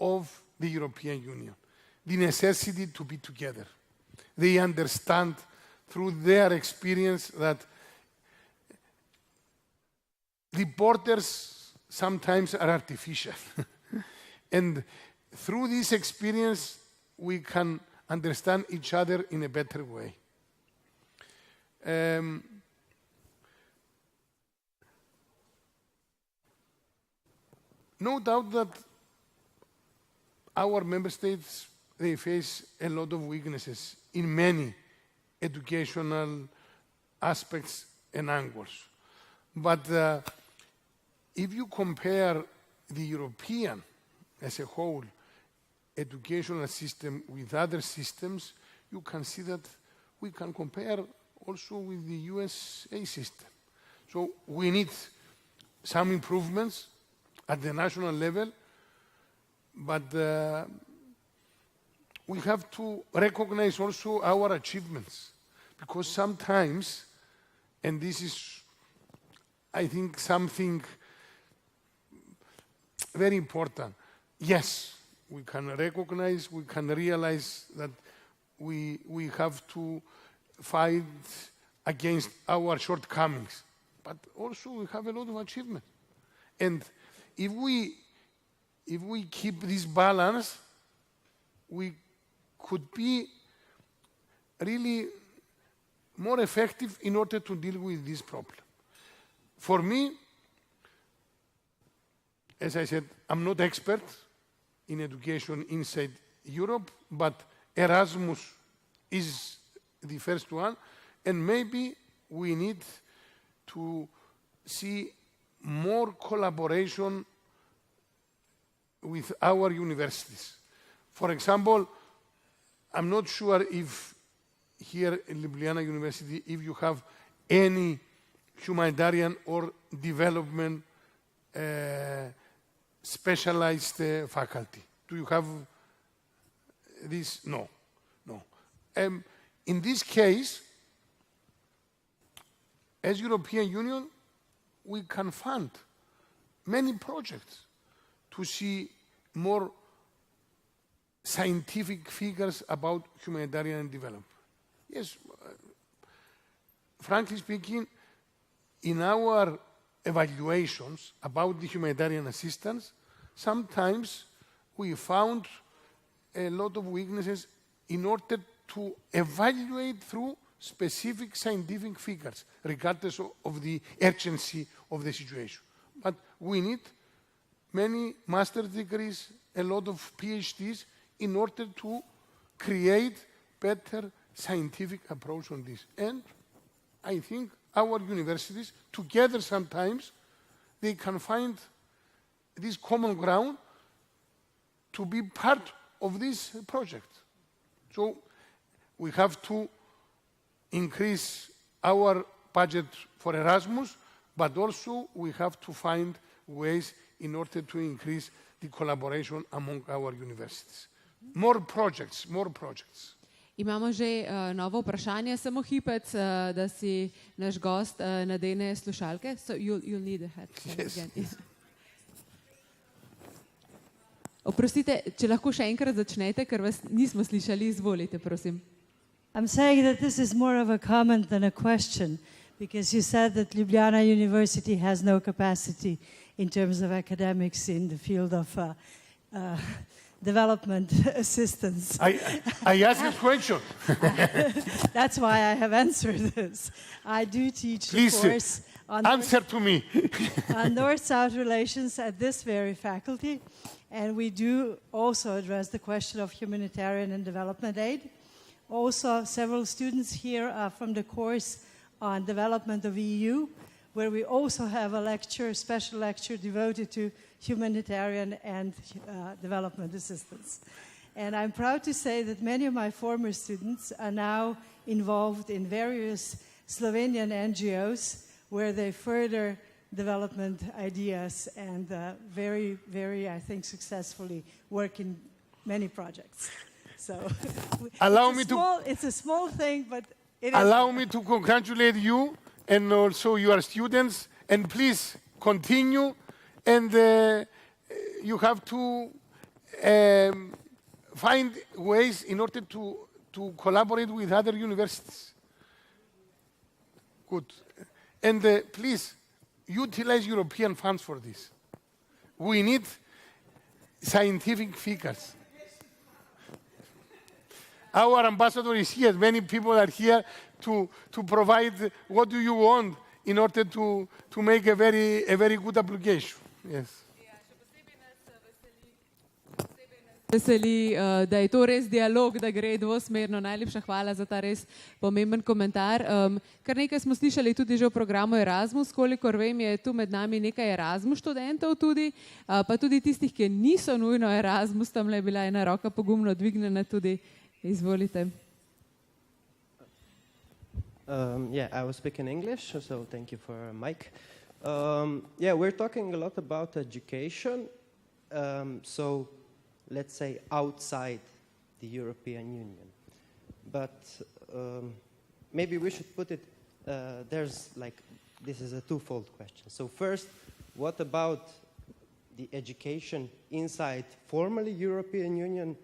[SPEAKER 4] of the European Union, the necessity to be together. They understand through their experience that the borders sometimes are artificial. And through this experience, we can understand each other in a better way. No doubt that our member states, they face a lot of weaknesses in many educational aspects and angles. But if you compare the European, as a whole, educational system with other systems, you can see that we can compare also with the USA system. So we need some improvements at the national level, but we have to recognize also our achievements, because sometimes, and this is, I think, something very important, yes, we can recognize, we can realize that we have to fight against our shortcomings, but also we have a lot of achievement. And if we keep this balance, we could be really more effective in order to deal with this problem. For me, as I said, I'm not expert in education inside Europe, but Erasmus is the first one, and maybe we need to see more collaboration with our universities. For example, I'm not sure if here in Ljubljana University, if you have any humanitarian or development specialized faculty. Do you have this? No, no. In this case, as European Union, we can fund many projects to see more scientific figures about humanitarian and development. Yes, frankly speaking, in our evaluations about the humanitarian assistance, sometimes we found a lot of weaknesses in order to evaluate through specific scientific figures, regardless of the urgency of the situation. But we need many master's degrees, a lot of PhDs, in order to create better scientific approach on this. And I think our universities, together sometimes, they can find this common ground to be part of this project. So we have to increase our budget for Erasmus, but also we have to find ways in order to increase the collaboration among our universities. More projects, more projects.
[SPEAKER 6] Imamo že novo vprašanje, samo hipec, da si naš gost nadene slušalke. So you'll need a headset again. Yes. Oprostite, če lahko še enkrat začnete, ker vas nismo slišali, izvolite, prosim.
[SPEAKER 11] I'm saying that this is more of a comment than a question, because you said that Ljubljana University has no capacity in terms of academics in the field of development assistance.
[SPEAKER 4] I asked a question.
[SPEAKER 11] That's why I have answered this. I do teach the course on
[SPEAKER 4] answer to me.
[SPEAKER 11] on North-South relations at this very faculty, and we do also address the question of humanitarian and development aid. Also, several students here are from the course on development of EU, where we also have a lecture, special lecture devoted to humanitarian and development assistance. And I'm proud to say that many of my former students are now involved in various Slovenian NGOs where they further development ideas and very, very, I think, successfully work in many projects. So it's a small thing, but it
[SPEAKER 4] allow me to congratulate you and also your students, and please continue, and you have to find ways in order to collaborate with other universities. Good. And please utilize European funds for this. We need scientific figures. Our ambassador is here. Many people are here to provide what do you want in order to make a very good application. Yes.
[SPEAKER 6] Veseli, da je to res dialog, da gre dvosmerno. Najlepša hvala za ta res pomemben komentar. Kar nekaj smo slišali tudi že v programu Erasmus, kolikor vem, je tu med nami nekaj Erasmus študentov tudi, pa tudi tistih, ki niso nujno Erasmus, tamle je bila ena roka pogumno dvignjena tudi. Izvolite.
[SPEAKER 12] Yeah, I will speak in English, so thank you for a mic. Yeah, we're talking a lot about education, so let's say outside the European Union. But maybe we should put it, this is a twofold question. So first, what about the education inside formerly European Union,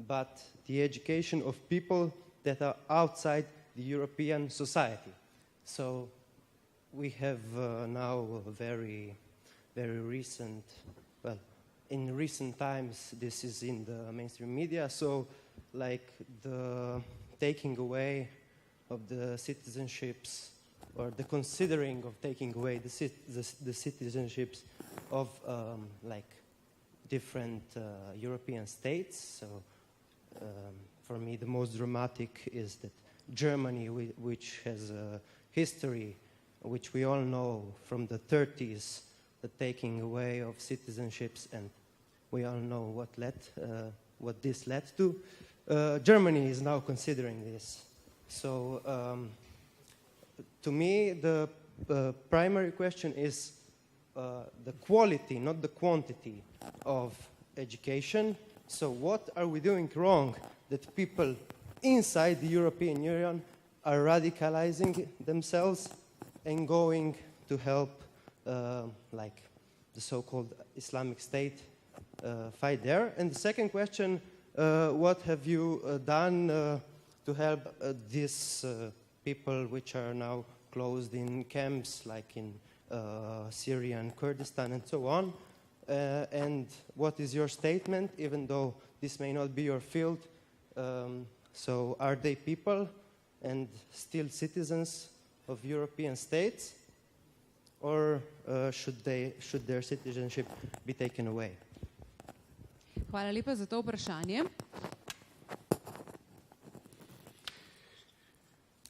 [SPEAKER 12] but the education of people that are outside the European society. So we have now a very, very recent, well, in recent times, this is in the mainstream media, so like the taking away of the citizenships, or the considering of taking away the citizenships of like different European states. So for me, the most dramatic is that Germany, which has a history, which we all know from the 30s, the taking away of citizenships, and we all know what this led to. Germany is now considering this. So to me, the primary question is the quality, not the quantity of education. So what are we doing wrong that people inside the European Union are radicalizing themselves and going to help like the so-called Islamic State fight there? And the second question, what have you done to help these people which are now closed in camps like in Syria and Kurdistan and so on? And what is your statement, even though this may not be your field? So are they people and still citizens of European states, or should their citizenship be taken away?
[SPEAKER 6] Hvala lepa za to vprašanje.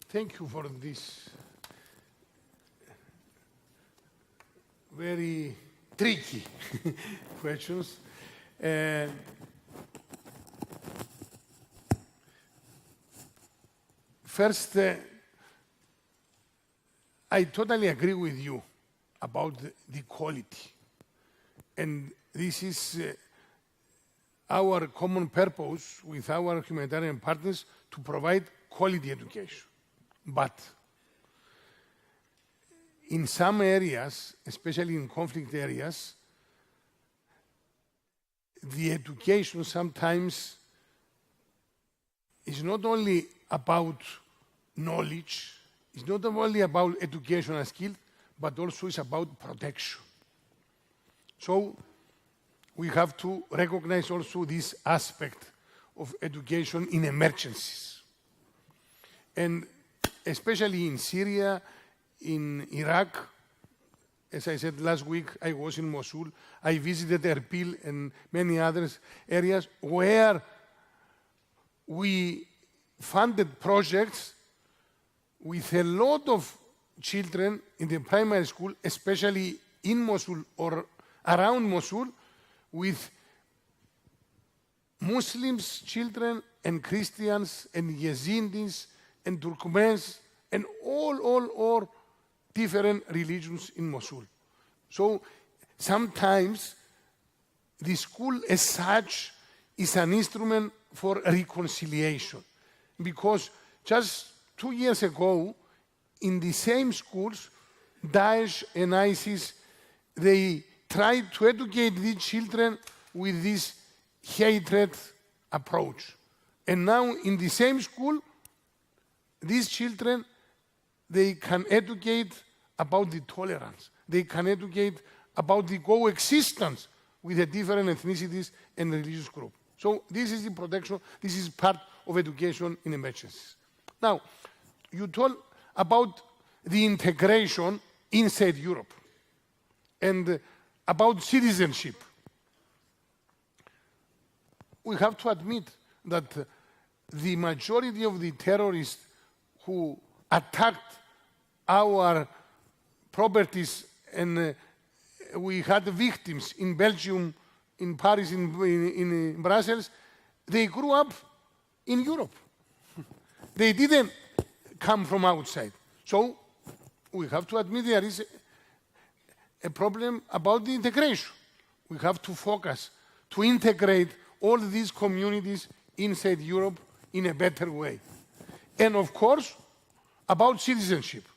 [SPEAKER 4] Thank you for this very tricky questions. First, I totally agree with you about the quality. And this is our common purpose with our humanitarian partners, to provide quality education. But in some areas, especially in conflict areas, the education sometimes is not only about knowledge, it's not only about educational skills, but also it's about protection. So we have to recognize also this aspect of education in emergencies. And especially in Syria, in Iraq, as I said last week, I was in Mosul. I visited Erbil and many other areas where we funded projects with a lot of children in the primary school, especially in Mosul or around Mosul, with Muslims, children, and Christians, and Yazidis, and Turkmens, and all different religions in Mosul. So sometimes the school as such is an instrument for reconciliation, because just 2 years ago, in the same schools, Daesh and ISIS, they tried to educate the children with this hatred approach. And now in the same school, these children, they can educate about the tolerance. They can educate about the coexistence with the different ethnicities and religious groups. So this is the protection, this is part of education in emergencies. Now, you told about the integration inside Europe and about citizenship. We have to admit that the majority of the terrorists who attacked our properties, and we had victims in Belgium, in Paris, in Brussels, they grew up in Europe. They didn't come from outside. So we have to admit there is a problem about the integration. We have to focus to integrate all these communities inside Europe in a better way. And of course, about citizenship.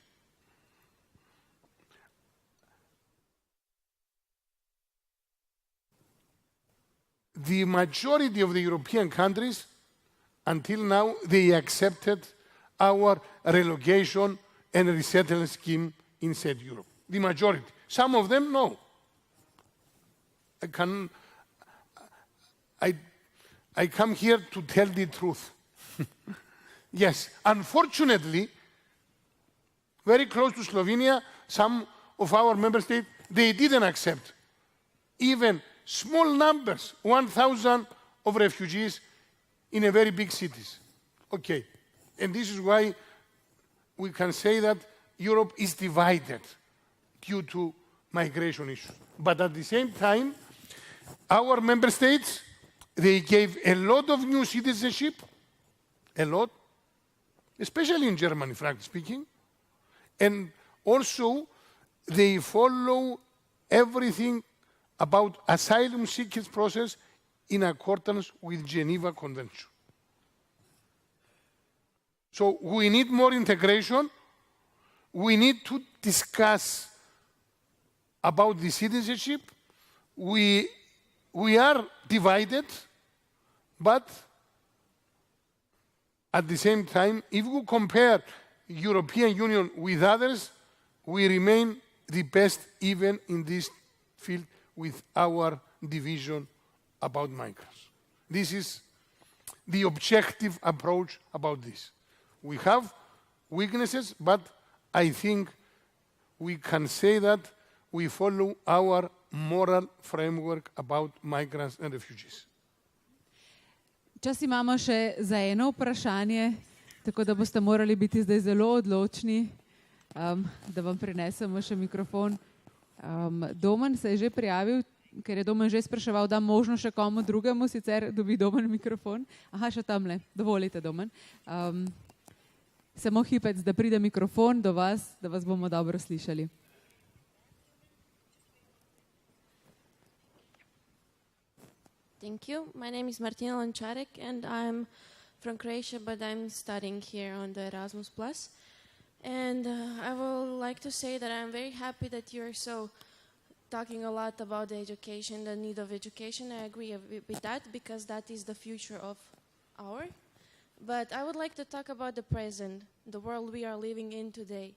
[SPEAKER 4] the majority of the European countries, until now, they accepted our relocation and resettlement scheme inside Europe. The majority. Some of them, no. I come here to tell the truth. Yes, unfortunately, very close to Slovenia, some of our member states, they didn't accept even small numbers, 1,000 of refugees in a very big cities. Okay, and this is why we can say that Europe is divided due to migration issues. But at the same time, our member states, they gave a lot of new citizenship, a lot, especially in Germany, frankly speaking, and also they follow everything about asylum seekers process in accordance with Geneva Convention. So we need more integration. We need to discuss about the citizenship. We are divided, but at the same time, if we compare European Union with others, we remain the best even in this field with our division about migrants. This is the objective approach about this. We have weaknesses, but I think we can say that we follow our moral framework about migrants and refugees.
[SPEAKER 6] Čas imamo še za eno vprašanje, tako da boste morali biti zdaj zelo odločni, da vam prinesemo še mikrofon. Domen se je že prijavil, ker je Domen že spraševal, da možno še komu drugemu, sicer dobi Domen mikrofon. Aha, še tamle, dovolite, Domen. Samo hipec, da pride mikrofon do vas, da vas bomo dobro slišali.
[SPEAKER 13] Thank you. My name is Martina Lončarek and I'm from Croatia, but I'm studying here on the Erasmus+. And I would like to say that I'm very happy that you're talking a lot about the education, the need of education. I agree with that because that is the future of our. But I would like to talk about the present, the world we are living in today.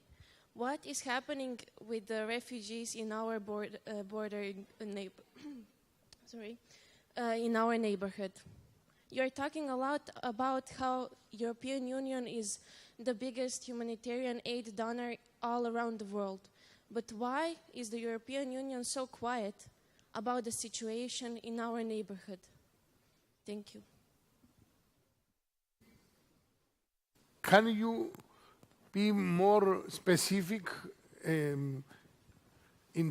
[SPEAKER 13] What is happening with the refugees in our in our neighborhood? You're talking a lot about how European Union is the biggest humanitarian aid donor all around the world. But why is the European Union so quiet about the situation in our neighborhood? Thank you.
[SPEAKER 4] Can you be more specific in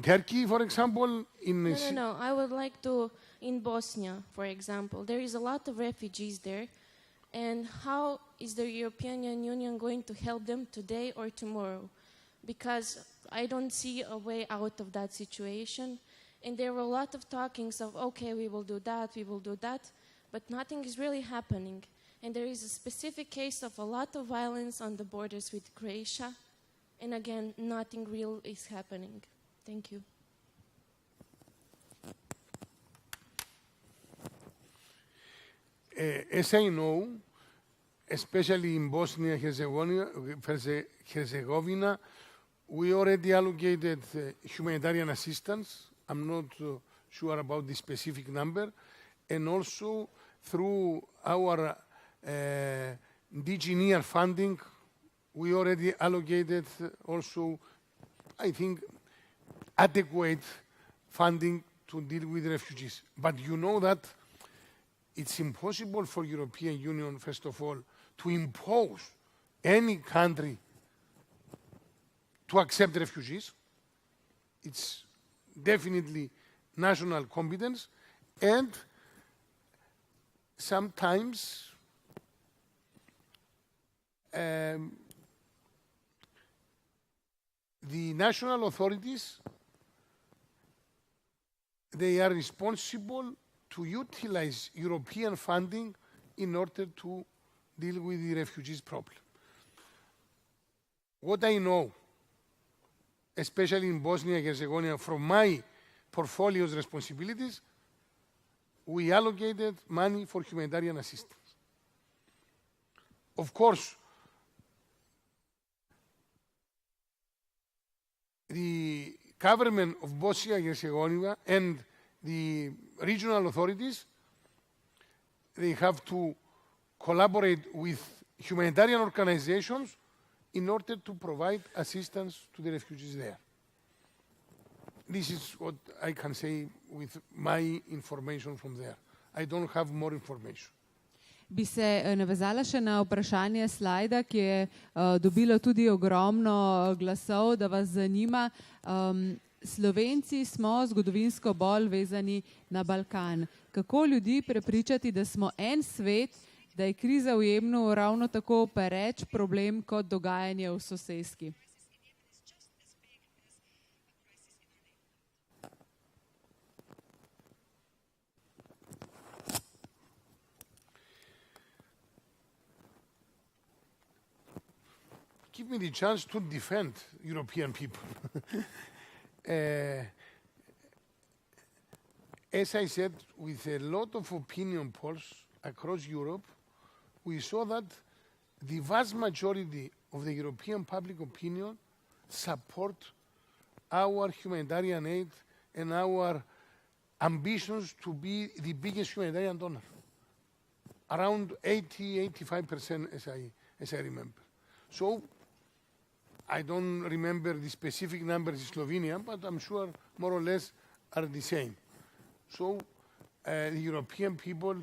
[SPEAKER 4] Turkey, for example?
[SPEAKER 13] No. I would like to, in Bosnia, for example, there is a lot of refugees there. And how is the European Union going to help them today or tomorrow? Because I don't see a way out of that situation. And there were a lot of talkings of, okay, we will do that, but nothing is really happening. And there is a specific case of a lot of violence on the borders with Croatia. And again, nothing real is happening. Thank you.
[SPEAKER 4] As I know, especially in Bosnia and Herzegovina, we already allocated humanitarian assistance. I'm not sure about the specific number. And also through our DG funding, we already allocated also, I think, adequate funding to deal with refugees. But you know that it's impossible for European Union, first of all, to impose any country to accept refugees. It's definitely national competence, and sometimes the national authorities, they are responsible to utilize European funding in order to deal with the refugees problem. What I know, especially in Bosnia and Herzegovina, from my portfolio's responsibilities, we allocated money for humanitarian assistance. Of course, the government of Bosnia and Herzegovina and the regional authorities, they have to collaborate with humanitarian organizations in order to provide assistance to the refugees there. This is what I can say with my information from there. I don't have more information.
[SPEAKER 6] Bi se navezala še na vprašanje slajda, ki je dobilo tudi ogromno glasov, da vas zanima. Slovenci smo zgodovinsko bolj vezani na Balkan. Kako ljudi prepričati, da smo en svet, da je kriza v Jemnu ravno tako pereč problem kot dogajanje v soseski?
[SPEAKER 4] Give me the chance to defend European people. As I said, with a lot of opinion polls across Europe, we saw that the vast majority of the European public opinion support our humanitarian aid and our ambitions to be the biggest humanitarian donor. Around 80-85%, as I remember. So, I don't remember the specific numbers in Slovenia, but I'm sure more or less are the same. So the European people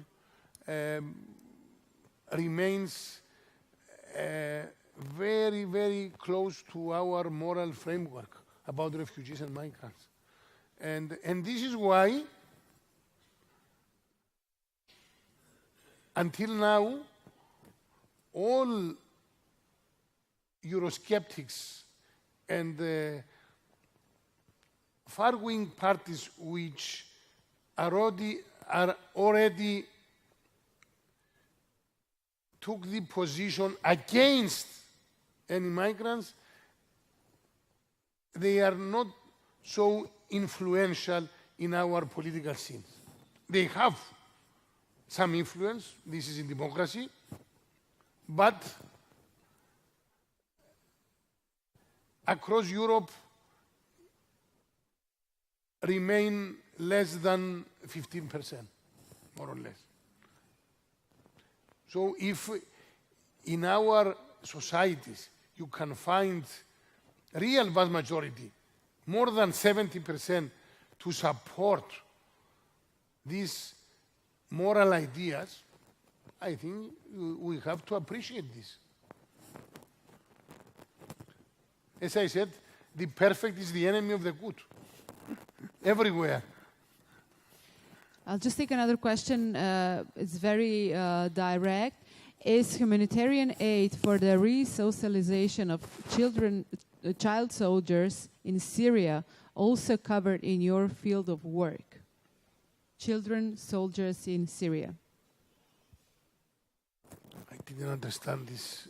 [SPEAKER 4] remains very, very close to our moral framework about refugees and migrants. And this is why, until now, all Eurosceptics and far-wing parties which are already took the position against any migrants, they are not so influential in our political scene. They have some influence, this is in democracy, but across Europe remain less than 15%, more or less. So if in our societies you can find real vast majority, more than 70% to support these moral ideas, I think we have to appreciate this. As I said, the perfect is the enemy of the good. Everywhere.
[SPEAKER 6] I'll just take another question. It's very direct. Is humanitarian aid for the re-socialization of child soldiers in Syria also covered in your field of work? Children soldiers in Syria.
[SPEAKER 4] I didn't understand this.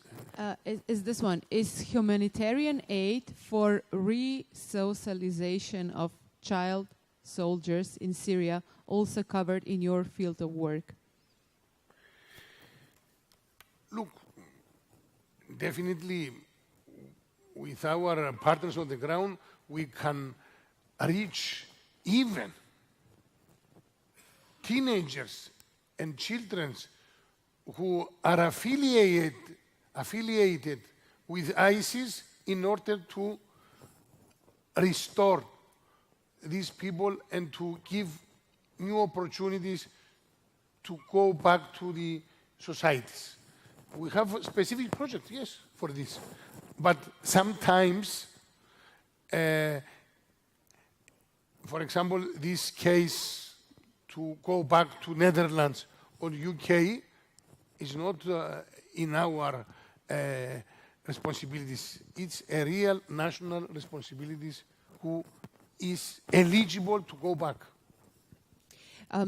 [SPEAKER 6] Is this one? Is humanitarian aid for re-socialization of child soldiers in Syria also covered in your field of work?
[SPEAKER 4] Look, definitely with our partners on the ground, we can reach even teenagers and children who are affiliated with ISIS in order to restore these people and to give new opportunities to go back to the societies. We have a specific project, yes, for this. But sometimes, for example, this case to go back to Netherlands or UK is not in our responsibilities. It's a real national responsibilities who is eligible to go back.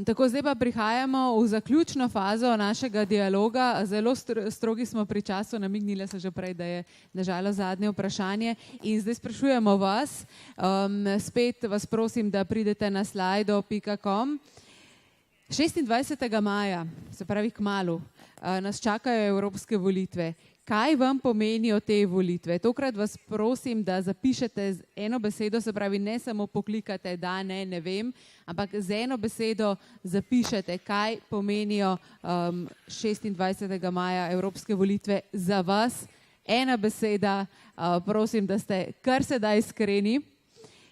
[SPEAKER 6] Tako, zdaj pa prihajamo v zaključno fazo našega dialoga. Zelo strogi smo pri času, namignila se že prej, da je nažalost zadnje vprašanje. In zdaj sprašujemo vas, spet vas prosim, da pridete na slido.com. 26. maja, se pravi kmalu, nas čakajo evropske volitve. Kaj vam pomenijo te volitve? Tokrat vas prosim, da zapišete z eno besedo, se pravi ne samo poklikate da, ne vem, ampak z eno besedo zapišete, kaj pomenijo 26. maja evropske volitve za vas. Ena beseda, prosim, da ste kar se da iskreni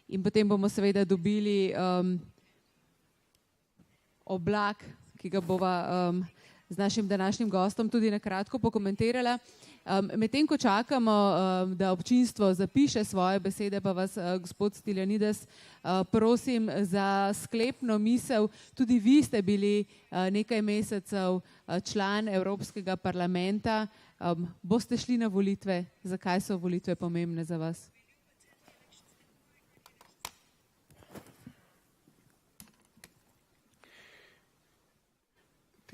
[SPEAKER 6] in potem bomo seveda dobili oblak, ki ga bova z našim današnjim gostom tudi na kratko pokomentirala. Medtem, ko čakamo, da občinstvo zapiše svoje besede, pa vas, gospod Stilianides, prosim za sklepno misel. Tudi vi ste bili nekaj mesecev član Evropskega parlamenta. Boste šli na volitve? Zakaj so volitve pomembne za vas?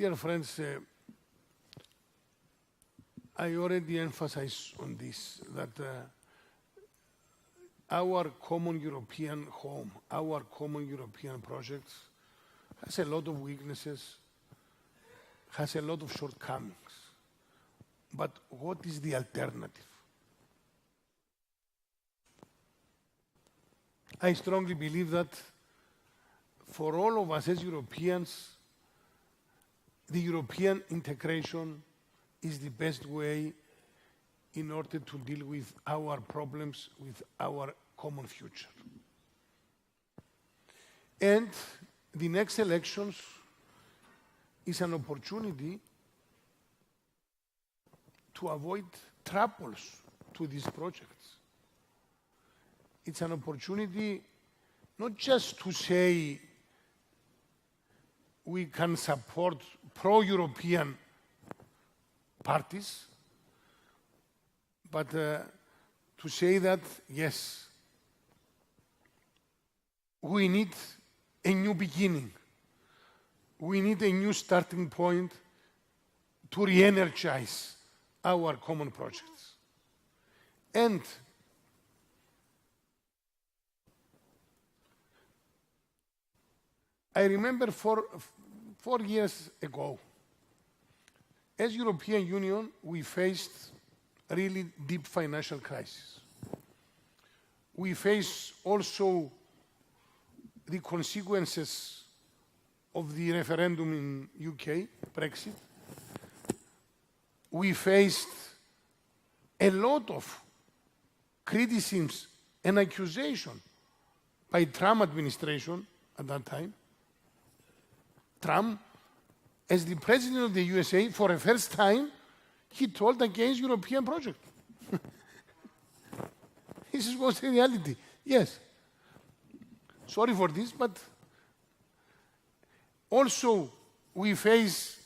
[SPEAKER 4] Dear friends, I already emphasized on this, that our common European home, our common European project has a lot of weaknesses, has a lot of shortcomings. But what is the alternative? I strongly believe that for all of us as Europeans, the European integration is the best way in order to deal with our problems, with our common future. And the next elections is an opportunity to avoid troubles to these projects. It's an opportunity not just to say we can support pro-European parties, but to say that, yes, we need a new beginning. We need a new starting point to re-energize our common projects. And I remember 4 years ago, as European Union, we faced a really deep financial crisis. We faced also the consequences of the referendum in UK, Brexit. We faced a lot of criticisms and accusation by Trump administration at that time. Trump, as the president of the USA, for the first time, he told against European project. This was the reality. Yes. Sorry for this, but also we face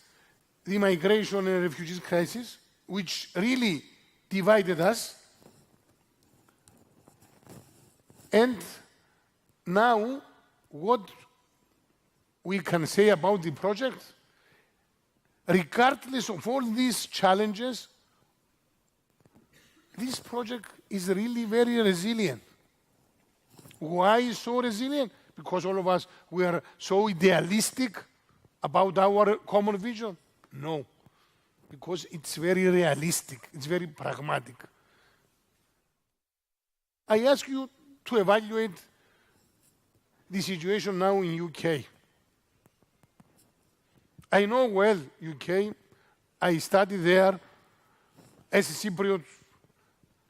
[SPEAKER 4] the migration and refugees crisis, which really divided us. And now, what we can say about the project, regardless of all these challenges, this project is really very resilient. Why so resilient? Because all of us, we are so idealistic about our common vision? No, because it's very realistic, it's very pragmatic. I ask you to evaluate the situation now in UK. I know well UK. I studied there as a Cypriot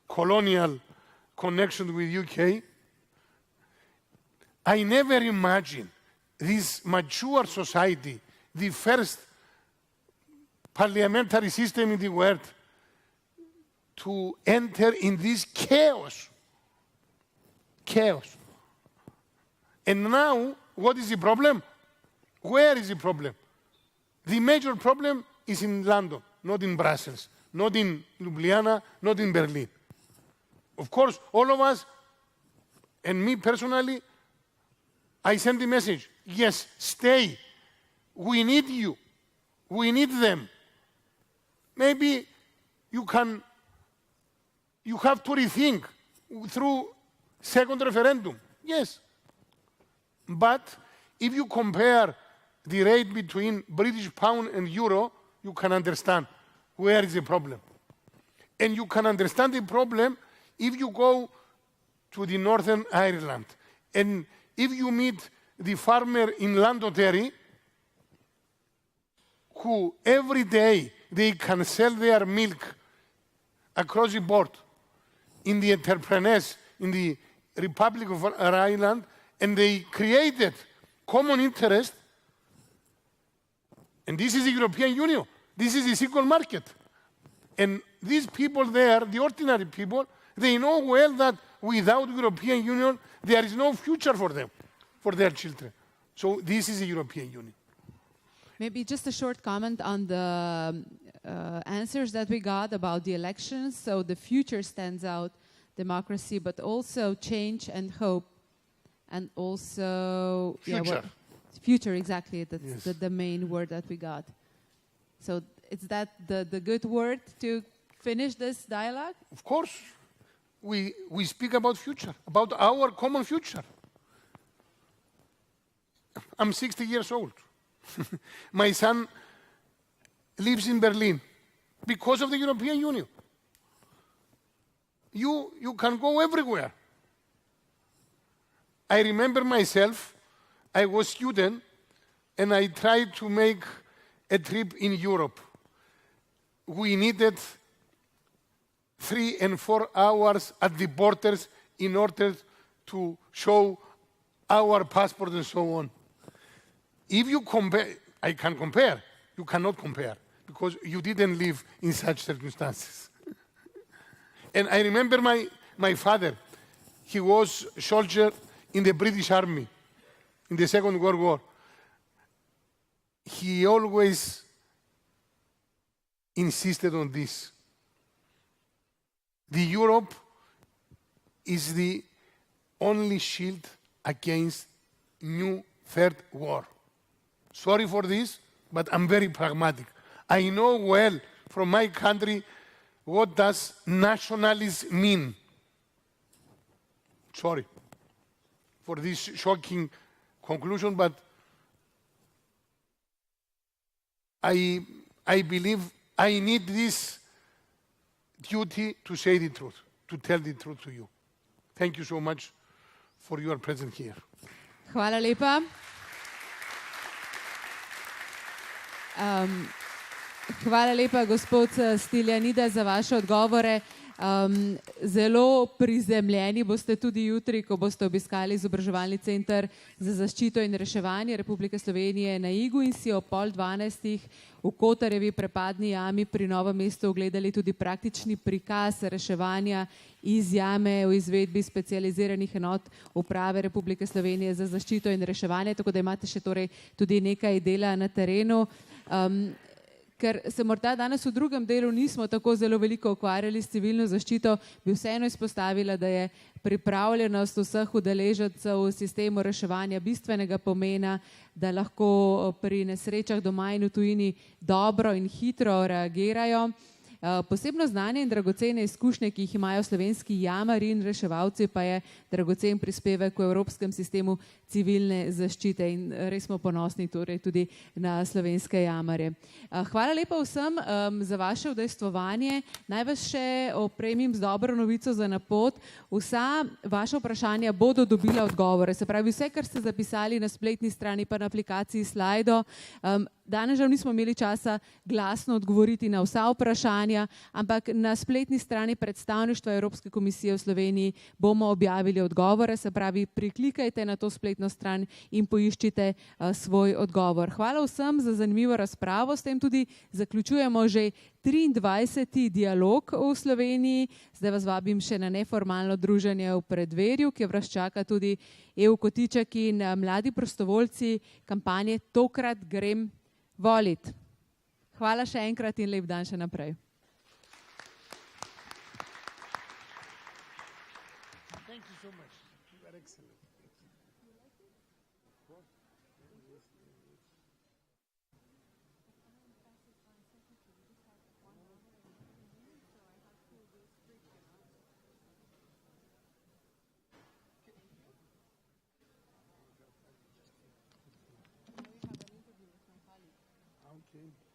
[SPEAKER 4] colonial connection with UK. I never imagined this mature society, the first parliamentary system in the world, to enter in this chaos. Chaos. And now, what is the problem? Where is the problem? The major problem is in London, not in Brussels, not in Ljubljana, not in Berlin. Of course, all of us, and me personally, I send the message, yes, stay. We need you. We need them. Maybe you have to rethink through second referendum. Yes. But if you compare the rate between British pound and euro, you can understand where is the problem. And you can understand the problem if you go to the Northern Ireland. And if you meet the farmer in Londonderry, who every day they can sell their milk across the board in the entrepreneurs in the Republic of Ireland, and they created common interest, and this is the European Union. This is the single market. And these people there, the ordinary people, they know well that without European Union, there is no future for them, for their children. So this is the European Union.
[SPEAKER 6] Maybe just a short comment on the answers that we got about the elections. So the future stands out, democracy, but also change and hope. And also...
[SPEAKER 4] Future.
[SPEAKER 6] Future, exactly. That's
[SPEAKER 4] yes.
[SPEAKER 6] the main word that we got. So is that the good word to finish this dialogue?
[SPEAKER 4] Of course. We speak about future, about our common future. I'm 60 years old. My son lives in Berlin because of the European Union. You can go everywhere. I remember myself, I was a student, and I tried to make a trip in Europe. We needed 3 and 4 hours at the borders in order to show our passport and so on. If you compare, I can compare, you cannot compare, because you didn't live in such circumstances. And I remember my father, he was a soldier in the British Army in the Second World War. He always insisted on this. The Europe is the only shield against new third war. Sorry for this, but I'm very pragmatic. I know well from my country what does nationalism mean. Sorry for this shocking conclusion, but I believe I need this duty to say the truth, to tell the truth to you. Thank you so much for your presence here.
[SPEAKER 6] Hvala lepa. Hvala lepa, gospod Stilianides, za vaše odgovore. Zelo prizemljeni boste tudi jutri, ko boste obiskali izobraževalni center za zaščito in reševanje Republike Slovenije na Igu in si ob 11:30 v Kotarjevi prepadni jami pri Novem mestu ogledali tudi praktični prikaz reševanja iz jame v izvedbi specializiranih enot Uprave Republike Slovenije za zaščito in reševanje, tako da imate še torej tudi nekaj dela na terenu. Ker se morda danes v drugem delu nismo tako zelo veliko ukvarjali s civilno zaščito, bi vseeno izpostavila, da je pripravljenost vseh udeležencev v sistemu reševanja bistvenega pomena, da lahko pri nesrečah doma in v tujini dobro in hitro reagirajo. Posebno znanje in dragocene izkušnje, ki jih imajo slovenski jamarji in reševalci, pa je dragocen prispevek v evropskem sistemu civilne zaščite in res smo ponosni torej tudi na slovenske jamarje. Hvala lepa vsem za vaše udejstvovanje. Naj vas še opremim z dobro novico za na pot. Vsa vaša vprašanja bodo dobila odgovore. Se pravi, vse, kar ste zapisali na spletni strani pa na aplikaciji Slido. Danes žal nismo imeli časa glasno odgovoriti na vsa vprašanja, ampak na spletni strani predstavništva Evropske komisije v Sloveniji bomo objavili odgovore, se pravi, priklikajte na to spletno stran in poiščite svoj odgovor. Hvala vsem za zanimivo razpravo, s tem tudi zaključujemo že 23. dialog v Sloveniji. Zdaj vas vabim še na neformalno druženje v Predverju, kjer vas čaka tudi EU kotiček in mladi prostovoljci kampanje Tokrat grem volit. Hvala še enkrat in lep dan še naprej.
[SPEAKER 4] Thank you so much. You are excellent. Okay.